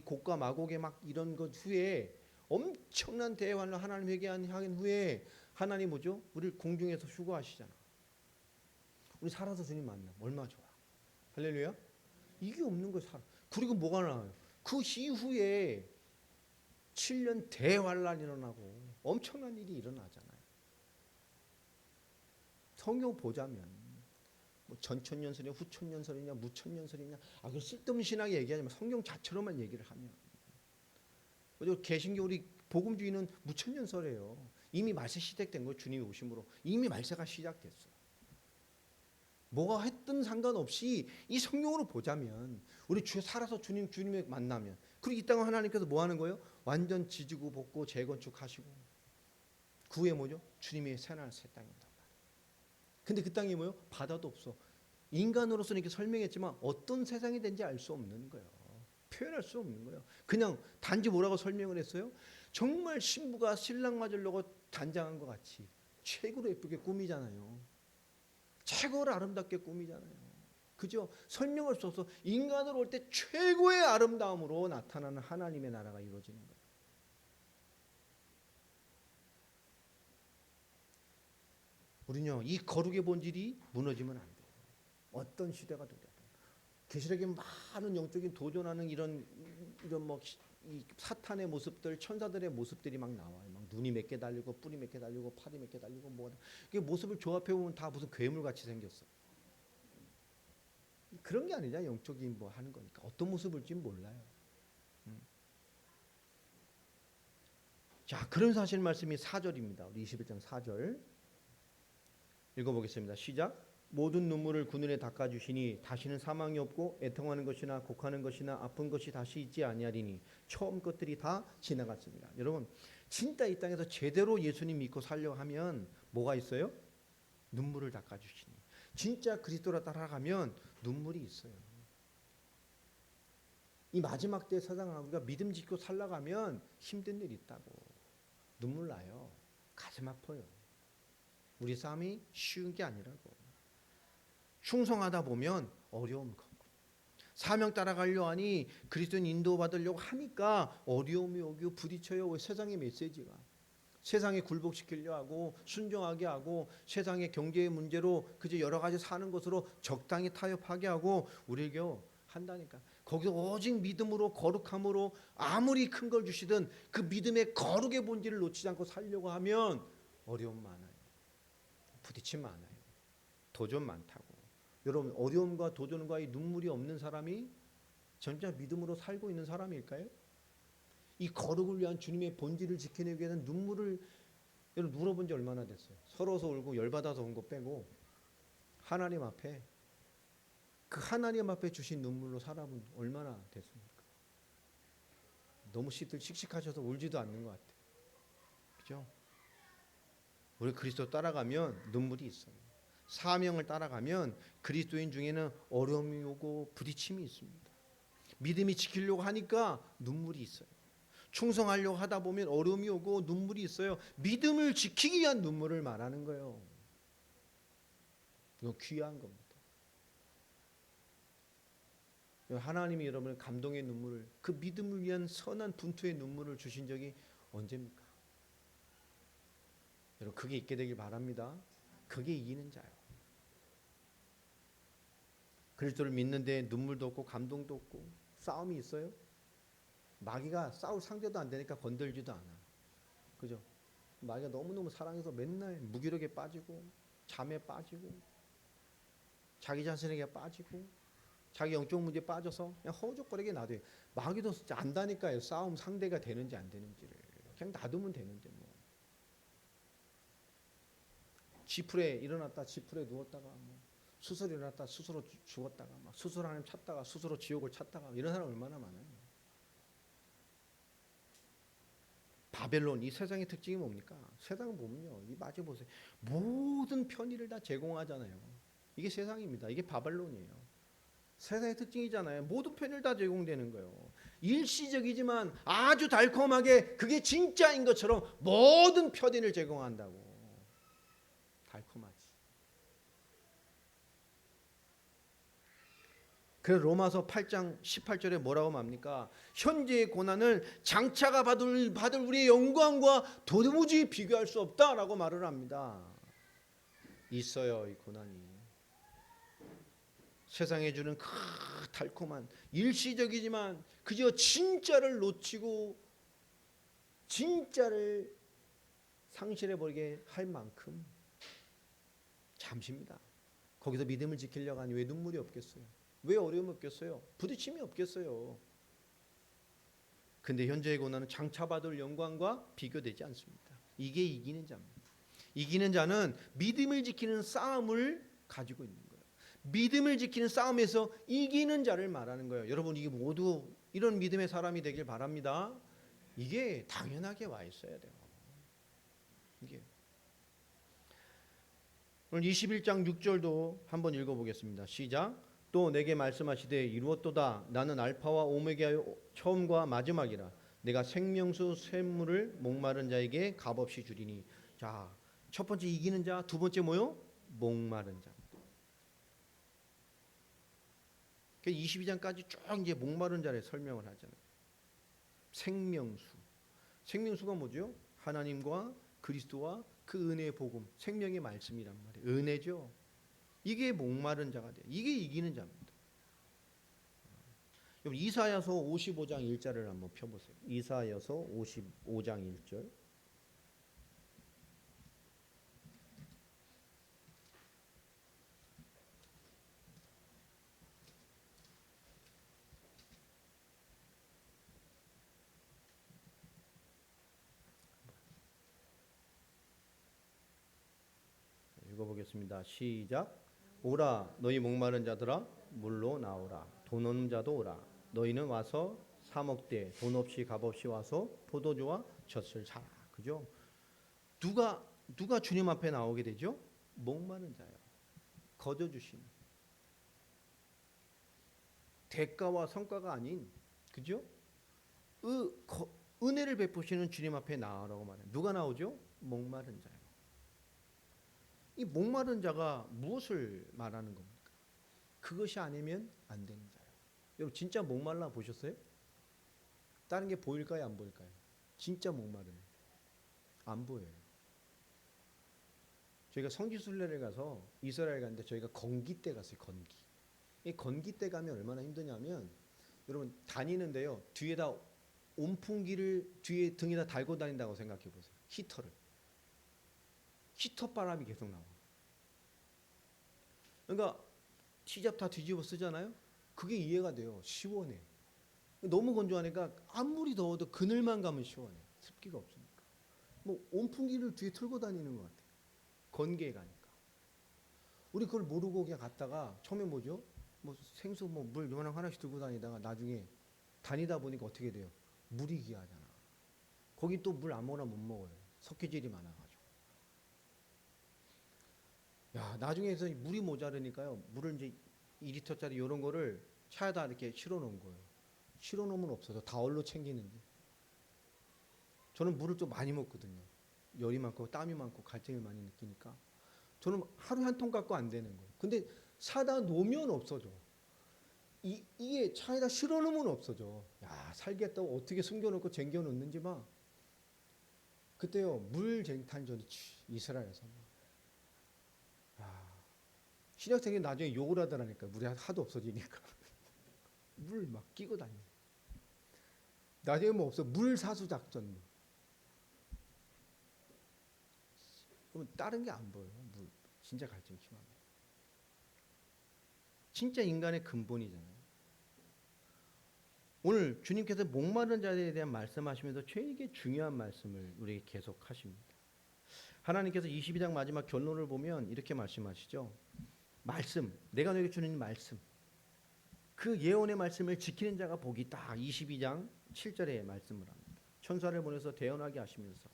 곡과 마곡의 막 이런 것 후에 엄청난 대환란 하나님 회개한 후에 하나님 뭐죠? 우리를 공중에서 휴거하시잖아. 우리 살아서 주님 만나 얼마나 좋아. 할렐루야. 이게 없는 거 살아. 그리고 뭐가 나와요? 그 이후에 7년 대환란이 일어나고 엄청난 일이 일어나잖아요. 성경 보자면 뭐 전천년설이냐 후천년설이냐 무천년설이냐 그 쓸데없는 신학에 얘기하지 마. 성경 자체로만 얘기를 하면 개신교 우리 복음주의는 무천년설이에요. 이미 말세 시작된 거예요. 주님이 오심으로 이미 말세가 시작됐어요. 뭐가 했든 상관없이 이 성경으로 보자면 우리 살아서 주님을 만나면 그리고 이 땅을 하나님께서 뭐 하는 거예요? 완전 지지고 볶고 재건축하시고 그 후에 뭐죠? 주님의 새날 새 땅입니다. 근데 그 땅이 뭐예요? 바다도 없어. 인간으로서는 이렇게 설명했지만 어떤 세상이 된지 알 수 없는 거예요. 표현할 수 없는 거예요. 그냥 단지 뭐라고 설명을 했어요? 정말 신부가 신랑 맞으려고 단장한 것 같이 최고로 예쁘게 꾸미잖아요. 최고로 아름답게 꾸미잖아요. 그죠? 설명할 수 없어. 인간으로 올 때 최고의 아름다움으로 나타나는 하나님의 나라가 이루어지는 거예요. 우리는요 이 거룩의 본질이 무너지면 안 돼요. 어떤 시대가 되든 계시록에 많은 영적인 도전하는 이런 뭐 이 사탄의 모습들, 천사들의 모습들이 막 나와요. 막 눈이 몇 개 달리고 뿔이 몇 개 달리고 팔이 몇 개 달리고 뭐 그 모습을 조합해 보면 다 무슨 괴물 같이 생겼어. 그런 게 아니라 영적인 뭐 하는 거니까 어떤 모습일지는 몰라요. 자, 그런 사실 말씀이 4절입니다. 우리 21장 4절 읽어보겠습니다. 시작. 모든 눈물을 그 눈에 닦아주시니 다시는 사망이 없고 애통하는 것이나 곡하는 것이나 아픈 것이 다시 있지 아니하리니 처음 것들이 다 지나갔습니다. 여러분 진짜 이 땅에서 제대로 예수님 믿고 살려고 하면 뭐가 있어요? 눈물을 닦아주시니. 진짜 그리스도로 따라가면 눈물이 있어요. 이 마지막 때 세상을 우리가 믿음 짓고 살아가면 힘든 일이 있다고. 눈물 나요. 가슴 아파요. 우리 싸움이 쉬운 게 아니라고. 충성하다 보면 어려움 겪고 사명 따라가려 하니 그리스도인 인도받으려고 하니까 어려움이 오고 부딪혀요. 세상의 메시지가 세상에 굴복시키려 하고 순종하게 하고 세상의 경제의 문제로 그저 여러 가지 사는 것으로 적당히 타협하게 하고 우리에게 한다니까. 거기서 오직 믿음으로 거룩함으로 아무리 큰 걸 주시든 그 믿음의 거룩의 본질을 놓치지 않고 살려고 하면 어려움 많아요. 부딪힘 많아요. 도전 많다고. 여러분 어려움과 도전과 이 눈물이 없는 사람이 진짜 믿음으로 살고 있는 사람일까요? 이 거룩을 위한 주님의 본질을 지켜내기 위해서는 눈물을 여러분 울어본 지 얼마나 됐어요? 서러워서 울고 열받아서 온 거 빼고 하나님 앞에 그 하나님 앞에 주신 눈물로 살아본 얼마나 됐습니까? 너무 씩씩하셔서 울지도 않는 것 같아요. 그죠? 우리 그리스도 따라가면 눈물이 있어요. 사명을 따라가면 그리스도인 중에는 어려움이 오고 부딪힘이 있습니다. 믿음이 지키려고 하니까 눈물이 있어요. 충성하려고 하다 보면 어려움이 오고 눈물이 있어요. 믿음을 지키기 위한 눈물을 말하는 거예요. 이거 귀한 겁니다. 하나님이 여러분을 감동의 눈물을 그 믿음을 위한 선한 분투의 눈물을 주신 적이 언제입니까? 여러분 그게 있게 되길 바랍니다. 그게 이기는 자요. 그리스도를 믿는데 눈물도 없고 감동도 없고 싸움이 있어요? 마귀가 싸울 상대도 안 되니까 건들지도 않아. 그죠? 마귀가 너무너무 사랑해서 맨날 무기력에 빠지고 잠에 빠지고 자기 자신에게 빠지고 자기 영적 문제에 빠져서 그냥 허우적거리게 놔둬요. 마귀도 진짜 안다니까요. 싸움 상대가 되는지 안 되는지를. 그냥 놔두면 되는데 뭐. 지풀에 일어났다 지풀에 누웠다가 뭐 스스로 일어났다 스스로 죽었다가 막 스스로 하나님 찾다가 스스로 지옥을 찾다가 이런 사람 얼마나 많아요. 바벨론 이 세상의 특징이 뭡니까? 세상은 보면요. 이 마주 보세요. 모든 편의를 다 제공하잖아요. 이게 세상입니다. 이게 바벨론이에요. 세상의 특징이잖아요. 모든 편의를 다 제공되는 거예요. 일시적이지만 아주 달콤하게 그게 진짜인 것처럼 모든 편의를 제공한다고. 달콤하지. 그래서 로마서 8장 18절에 뭐라고 말합니까? 현재의 고난을 장차가 받을 우리의 영광과 도무지 비교할 수 없다라고 말을 합니다. 있어요, 이 고난이. 세상에 주는 그 달콤한 일시적이지만 그저 진짜를 놓치고 진짜를 상실해버리게 할 만큼 잠시입니다. 거기서 믿음을 지키려고 하니 왜 눈물이 없겠어요? 왜 어려움이 없겠어요? 부딪힘이 없겠어요. 근데 현재의 고난은 장차 받을 영광과 비교되지 않습니다. 이게 이기는 자입니다. 이기는 자는 믿음을 지키는 싸움을 가지고 있는 거예요. 믿음을 지키는 싸움에서 이기는 자를 말하는 거예요. 여러분 이게 모두 이런 믿음의 사람이 되길 바랍니다. 이게 당연하게 와 있어야 돼요. 이게 오늘 21장 6절도 한번 읽어보겠습니다. 시작. 또 내게 말씀하시되 이루었도다. 나는 알파와 오메가요 처음과 마지막이라. 내가 생명수 샘물을 목마른 자에게 값없이 주리니. 자, 첫 번째 이기는 자, 두 번째 뭐요? 목마른 자. 22장까지 쭉 이제 목마른 자를 설명을 하잖아요. 생명수. 생명수가 뭐죠? 하나님과 그리스도와 그 은혜의 복음, 생명의 말씀이란 말이에요. 은혜죠. 이게 목마른 자가 돼요. 이게 이기는 자입니다. 이사야서 55장 1절을 한번 펴보세요. 이사야서 55장 1절. 읽어보겠습니다. 시작. 오라 너희 목마른 자들아 물로 나오라. 돈 없는 자도 오라. 너희는 와서 사 먹되 돈 없이 값 없이 와서 포도주와 젖을 사라. 그죠? 누가 주님 앞에 나오게 되죠? 목마른 자요. 거저 주신 대가와 성과가 아닌 그죠? 은혜를 베푸시는 주님 앞에 나오라고 말해요. 누가 나오죠? 목마른 자요. 이 목마른 자가 무엇을 말하는 겁니까? 그것이 아니면 안 되는 자요. 여러분 진짜 목말라 보셨어요? 다른 게 보일까요? 안 보일까요? 진짜 목마른 안 보여요. 저희가 성지순례를 가서 이스라엘 갔는데 저희가 건기 때 갔어요. 건기. 이 건기 때 가면 얼마나 힘드냐면 여러분 다니는데요. 뒤에다 온풍기를 뒤에 등에다 달고 다닌다고 생각해 보세요. 히터를. 히터 바람이 계속 나와. 그러니까 티잡 다 뒤집어 쓰잖아요. 그게 이해가 돼요. 시원해. 너무 건조하니까 아무리 더워도 그늘만 가면 시원해. 습기가 없으니까. 뭐 온풍기를 뒤에 틀고 다니는 것 같아요. 건기에 가니까. 우리 그걸 모르고 그냥 갔다가 처음에 뭐죠? 뭐 생수 뭐 물 요만한 하나씩 들고 다니다가 나중에 다니다 보니까 어떻게 돼요? 물이 귀하잖아. 거기 또 물 아무거나 못 먹어요. 석회질이 많아가지고. 야, 나중에서 물이 모자르니까요. 물을 이제 2리터짜리 이런 거를 차에다 이렇게 실어 놓은 거예요. 실어 놓으면 없어져. 다 얼로 챙기는데. 저는 물을 좀 많이 먹거든요. 열이 많고 땀이 많고 갈증을 많이 느끼니까. 저는 하루에 한 통 갖고 안 되는 거예요. 근데 사다 놓으면 없어져. 이게 차에다 실어 놓으면 없어져. 야, 살겠다고 어떻게 숨겨놓고 쟁겨 놓는지 막. 그때요, 물 쟁탄전이 이스라엘에서. 아, 신학생이 나중에 욕을 하더라니까. 물이 하도 없어지니까. 물 막 끼고 다녀. 나중에 뭐 없어. 물 사수 작전. 그러면 다른 게 안 보여요. 물. 진짜 갈증이 심합니다. 진짜 인간의 근본이잖아요. 오늘 주님께서 목마른 자들에 대한 말씀하시면서 되게 중요한 말씀을 우리에게 계속 하십니다. 하나님께서 22장 마지막 결론을 보면 이렇게 말씀하시죠. 말씀, 내가 너에게 주는 말씀. 그 예언의 말씀을 지키는 자가 복이 있다. 22장 7절에 말씀을 합니다. 천사를 보내서 대언하게 하시면서.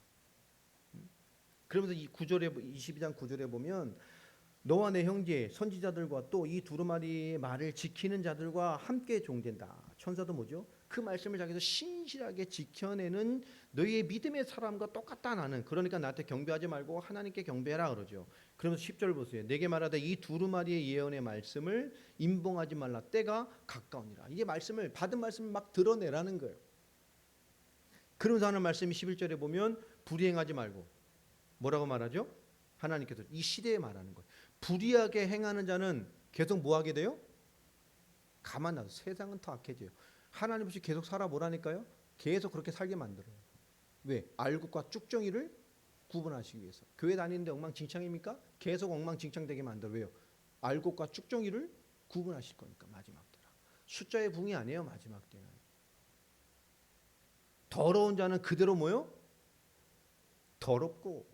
그러면서 이 22장 9절에 보면 너와 내 형제 선지자들과 또 이 두루마리의 말을 지키는 자들과 함께 종된다. 천사도 뭐죠? 그 말씀을 자기도 신실하게 지켜내는 너희의 믿음의 사람과 똑같다 나는. 그러니까 나한테 경배하지 말고 하나님께 경배해라 그러죠. 그러면서 10절 보세요. 내게 말하되 이 두루마리의 예언의 말씀을 임봉하지 말라. 때가 가까우니라. 이게 말씀을 받은 말씀을 막 드러내라는 거예요. 그러면서 하는 말씀이 11절에 보면 불이행하지 말고 뭐라고 말하죠? 하나님께서 이 시대에 말하는 거예요. 불의하게 행하는 자는 계속 뭐 하게 돼요? 가만 놔둬. 세상은 더 악해져요. 하나님 없이 계속 살아보라니까요. 계속 그렇게 살게 만들어요. 왜? 알곡과 쭉정이를 구분하시기 위해서. 교회 다니는데 엉망진창입니까? 계속 엉망진창되게 만들어요. 왜요? 알곡과 쭉정이를 구분하실 거니까 마지막 때라. 숫자의 붕이 아니에요. 마지막 때는. 더러운 자는 그대로 뭐요? 더럽고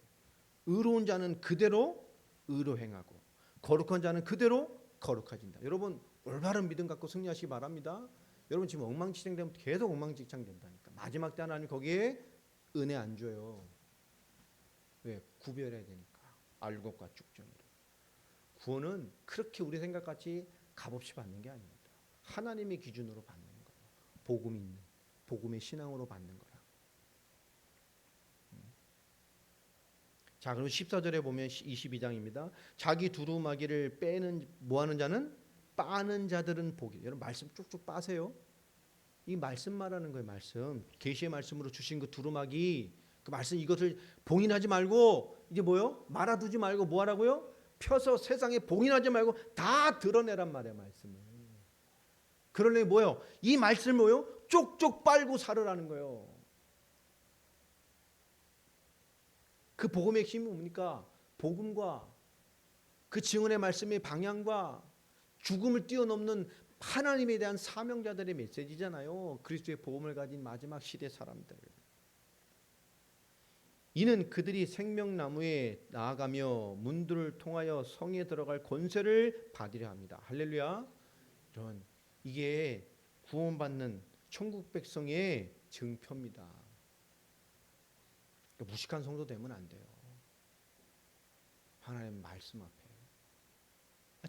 의로운 자는 그대로 의로 행하고 거룩한 자는 그대로 거룩해진다. 여러분 올바른 믿음 갖고 승리하시기 바랍니다. 여러분 지금 엉망진창 되면 계속 엉망진창 된다니까. 마지막 때 하나님 거기에 은혜 안 줘요. 왜? 구별해야 되니까. 알곡과 쭉정이를. 구원은 그렇게 우리 생각같이 값없이 받는 게 아닙니다. 하나님의 기준으로 받는 거예요. 복음 있는, 복음의 신앙으로 받는 거라. 자, 그럼 14절에 보면 22장입니다. 자기 두루마기를 빼는 뭐하는 자는 빠는 자들은 복이. 여러분 말씀 쭉쭉 빠세요. 이 말씀 말하는 거예요. 말씀. 계시의 말씀으로 주신 그 두루마기 그 말씀 이것을 봉인하지 말고 이제 뭐요? 말아두지 말고 뭐 하라고요? 펴서 세상에 봉인하지 말고 다 드러내란 말이에요. 말씀을. 그러려니 뭐요? 이 말씀을 뭐요? 쪽쪽 빨고 살으라는 거예요. 그 복음의 힘이 뭡니까? 복음과 그 증언의 말씀의 방향과 죽음을 뛰어넘는 하나님에 대한 사명자들의 메시지잖아요. 그리스도의 복음을 가진 마지막 시대 사람들. 이는 그들이 생명나무에 나아가며 문들을 통하여 성에 들어갈 권세를 받으려 합니다. 할렐루야. 이런 이게 구원받는 천국 백성의 증표입니다. 그러니까 무식한 성도 되면 안 돼요. 하나님 말씀 앞에.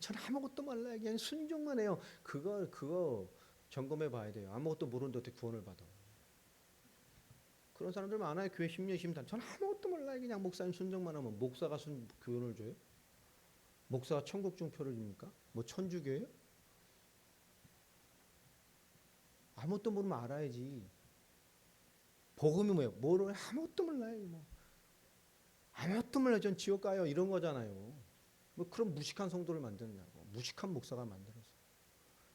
저는 아무것도 몰라요. 그냥 순종만 해요. 그거 점검해 봐야 돼요. 아무것도 모르는데 어떻게 구원을 받아. 그런 사람들 많아요. 교회 10년, 10년. 저는 아무것도 몰라요. 그냥 목사님 순종만 하면 목사가 교훈을 줘요? 목사가 천국 증표를 줍니까? 뭐 천주교예요? 아무것도 모르면 알아야지. 복음이 뭐예요? 뭐를 아무것도 몰라요. 뭐. 아무것도 몰라요. 전 지옥 가요. 이런 거잖아요. 뭐 그런 무식한 성도를 만드느냐고. 무식한 목사가 만들어서.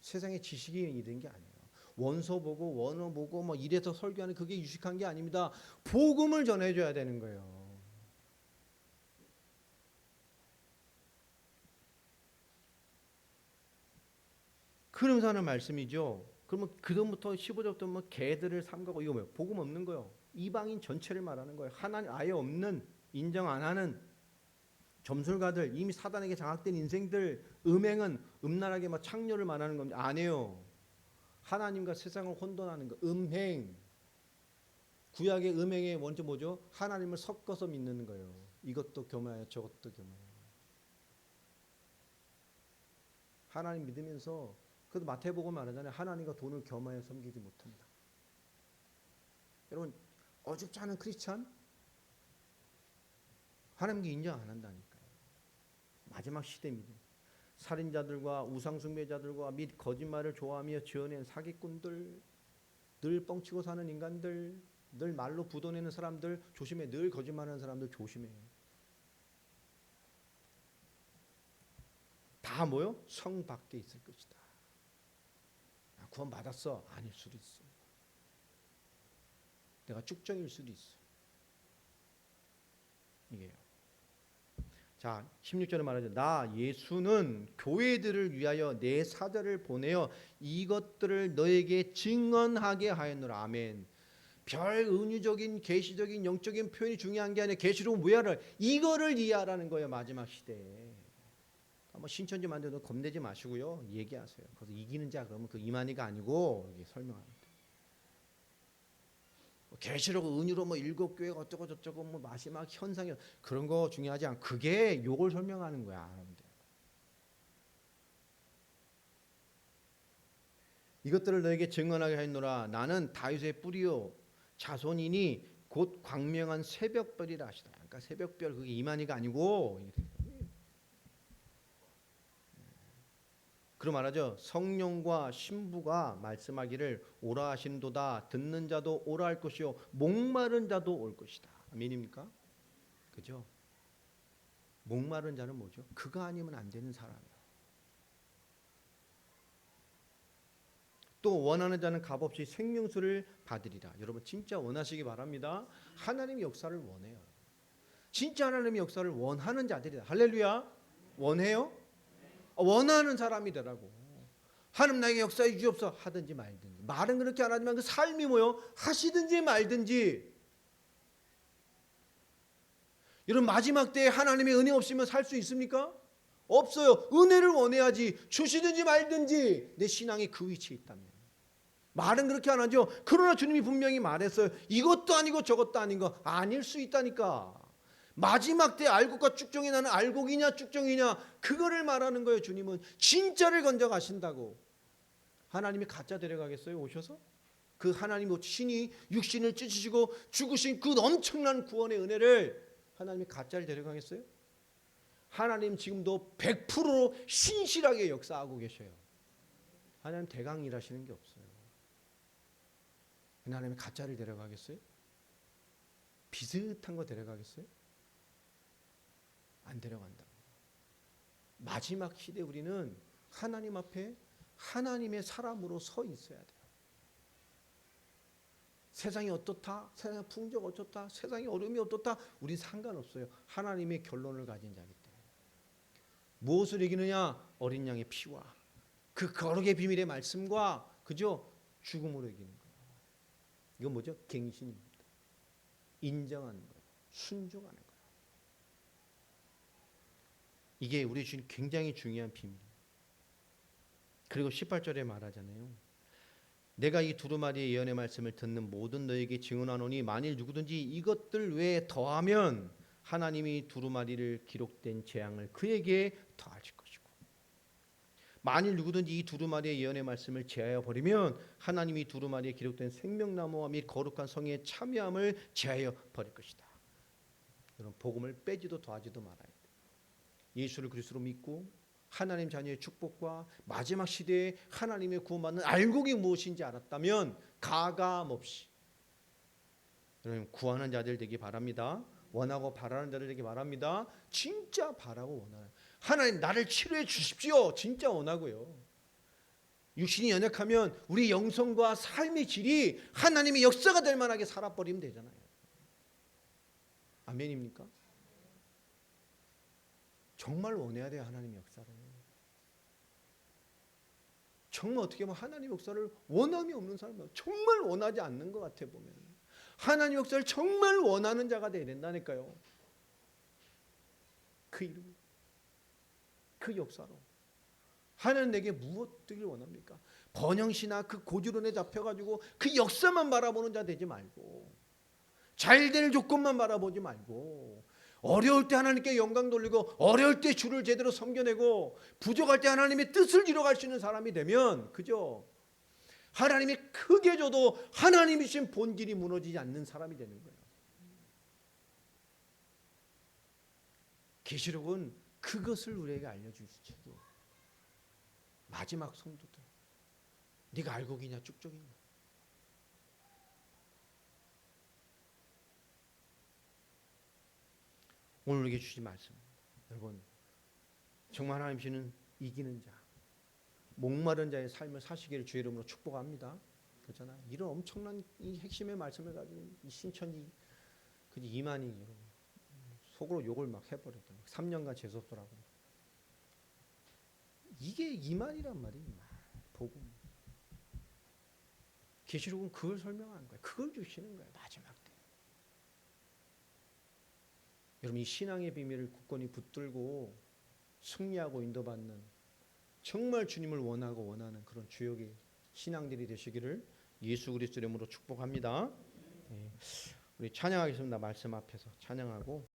세상에 지식이 있는 게 아니에요. 원서 보고 원어 보고 뭐 이래서 설교하는 그게 유식한 게 아닙니다. 복음을 전해줘야 되는 거예요. 그러면서 하는 말씀이죠. 그러면 그다음부터 15절부터 뭐 개들을 삼가고 이거 뭐예요? 복음 없는 거예요. 이방인 전체를 말하는 거예요. 하나님 아예 없는, 인정 안 하는 점술가들, 이미 사단에게 장악된 인생들, 음행은 음란하게 막 창녀를 말하는 겁니다. 아니에요. 하나님과 세상을 혼돈하는 거, 음행. 구약의 음행의 먼저 뭐죠? 하나님을 섞어서 믿는 거예요. 이것도 겸하여 저것도 겸하여. 하나님 믿으면서, 그래도 마태복음 말하잖아요. 하나님과 돈을 겸하여 섬기지 못한다. 여러분, 어줍지 않은 크리스찬 하나님께 인정 안 한다니까요. 마지막 시대입니다. 살인자들과 우상숭배자들과 및 거짓말을 좋아하며 지어낸 사기꾼들, 늘 뻥치고 사는 인간들, 늘 말로 부도내는 사람들 조심해. 늘 거짓말하는 사람들 조심해. 다 뭐요? 성 밖에 있을 것이다. 구원 받았어? 아닐 수도 있어. 내가 쭉정일 수도 있어. 이게요. 자, 16절에 말하죠. 나 예수는 교회들을 위하여 내 사자를 보내어 이것들을 너에게 증언하게 하였노라. 아멘. 별 은유적인 계시적인 영적인 표현이 중요한 게 아니라 계시로 뭐야를 이거를 이해하라는 거예요. 마지막 시대에. 뭐 신천지 만들어도 겁내지 마시고요. 얘기하세요. 그래서 이기는 자 그러면 그 이만희가 아니고 이게 설명합니다. 계시록 은유로 뭐 일곱 교회가 어쩌고 저쩌고 뭐 마지막 현상이 그런 거 중요하지 않고 그게 요걸 설명하는 거야. 여러분들. 이것들을 너에게 증언하게 하였노라. 나는 다윗의 뿌리요 자손이니 곧 광명한 새벽별이라 하시더라. 그러니까 새벽별 그게 이만희가 아니고 그럼 말하죠. 성령과 신부가 말씀하기를 오라 하시는도다. 듣는 자도 오라 할 것이요 목마른 자도 올 것이다. 아멘입니까? 그죠? 목마른 자는 뭐죠? 그가 아니면 안 되는 사람이에요. 또 원하는 자는 값없이 생명수를 받으리라. 여러분 진짜 원하시기 바랍니다. 하나님의 역사를 원해요. 진짜 하나님의 역사를 원하는 자들이다. 할렐루야. 원해요? 원하는 사람이더라고. 하나님 나에게 역사해 주옵소서 하든지 말든지. 말은 그렇게 안 하지만 그 삶이 뭐요? 하시든지 말든지. 여러분 마지막 때에 하나님의 은혜 없으면 살 수 있습니까? 없어요. 은혜를 원해야지. 주시든지 말든지 내 신앙이 그 위치에 있다면. 말은 그렇게 안 하죠. 그러나 주님이 분명히 말했어요. 이것도 아니고 저것도 아닌 거 아닐 수 있다니까. 마지막 때 알곡과 쭉정이 나는 알곡이냐 쭉정이냐 그거를 말하는 거예요. 주님은 진짜를 건져 가신다고. 하나님이 가짜 데려가겠어요? 오셔서? 그 하나님 신이 육신을 찢으시고 죽으신 그 엄청난 구원의 은혜를 하나님이 가짜를 데려가겠어요? 하나님 지금도 100%로 신실하게 역사하고 계셔요. 하나님 대강 일하시는 게 없어요. 하나님이 가짜를 데려가겠어요? 비슷한 거 데려가겠어요? 안 데려간다고. 마지막 시대 우리는 하나님 앞에 하나님의 사람으로 서 있어야 돼요. 세상이 어떻다? 세상의 풍조가 어떻다? 세상의 어려움이 어떻다? 우린 상관없어요. 하나님의 결론을 가진 자기 때문에. 무엇을 이기느냐? 어린 양의 피와 그 거룩의 비밀의 말씀과 그죠? 죽음으로 이기는 거예요. 이건 뭐죠? 갱신입니다. 인정하는 거예요. 순종하는 거예요. 이게 우리 주님 굉장히 중요한 비밀이에요. 그리고 18절에 말하잖아요. 내가 이 두루마리의 예언의 말씀을 듣는 모든 너에게 증언하노니 만일 누구든지 이것들 외에 더하면 하나님이 두루마리를 기록된 재앙을 그에게 더하실 것이고 만일 누구든지 이 두루마리의 예언의 말씀을 제하여 버리면 하나님이 두루마리에 기록된 생명나무와 및 거룩한 성의 참여함을 제하여 버릴 것이다. 여러분 복음을 빼지도 더하지도 말아야 돼요. 예수를 그리스도로 믿고 하나님 자녀의 축복과 마지막 시대에 하나님의 구원받는 알곡이 무엇인지 알았다면 가감없이 여러분 구하는 자들 되기 바랍니다. 원하고 바라는 자들 되기 바랍니다. 진짜 바라고 원하는 하나님 나를 치료해 주십시오. 진짜 원하고요. 육신이 연약하면 우리 영성과 삶의 질이 하나님의 역사가 될 만하게 살아버리면 되잖아요. 아멘입니까? 정말 원해야 돼요, 하나님의 역사를. 정말 어떻게 보면 하나님의 역사를 원함이 없는 사람은 정말 원하지 않는 것 같아 보면. 하나님의 역사를 정말 원하는 자가 되어야 된다니까요. 그 이름, 그 역사로. 하나님 내게 무엇 되길 원합니까? 번영시나 그 고지론에 잡혀가지고 그 역사만 바라보는 자 되지 말고, 잘 될 조건만 바라보지 말고, 어려울 때 하나님께 영광 돌리고 어려울 때 주를 제대로 섬겨내고 부족할 때 하나님의 뜻을 이뤄갈 수 있는 사람이 되면 그저 하나님이 크게 줘도 하나님이신 본질이 무너지지 않는 사람이 되는 거예요. 계시록은 그것을 우리에게 알려줄 책이에요. 마지막 성도들, 네가 알고 기냐 쭉쭉이냐. 오늘 우리에게 주신 말씀, 여러분 정말 하나님께서는 이기는 자, 목마른 자의 삶을 사시기를 주의 이름으로 축복합니다. 그렇잖아요. 이런 엄청난 이 핵심의 말씀을 가지고 이 신천지 그 이만희 여러분 속으로 욕을 막 해버렸던 3년간 재수없더라고. 이게 이만이란 말이에요. 복음. 계시록은 그걸 설명하는 거예요. 그걸 주시는 거예요. 마지막 때. 여러분 이 신앙의 비밀을 굳건히 붙들고 승리하고 인도받는 정말 주님을 원하고 원하는 그런 주역의 신앙들이 되시기를 예수 그리스도 이름으로 축복합니다. 우리 찬양하겠습니다. 말씀 앞에서 찬양하고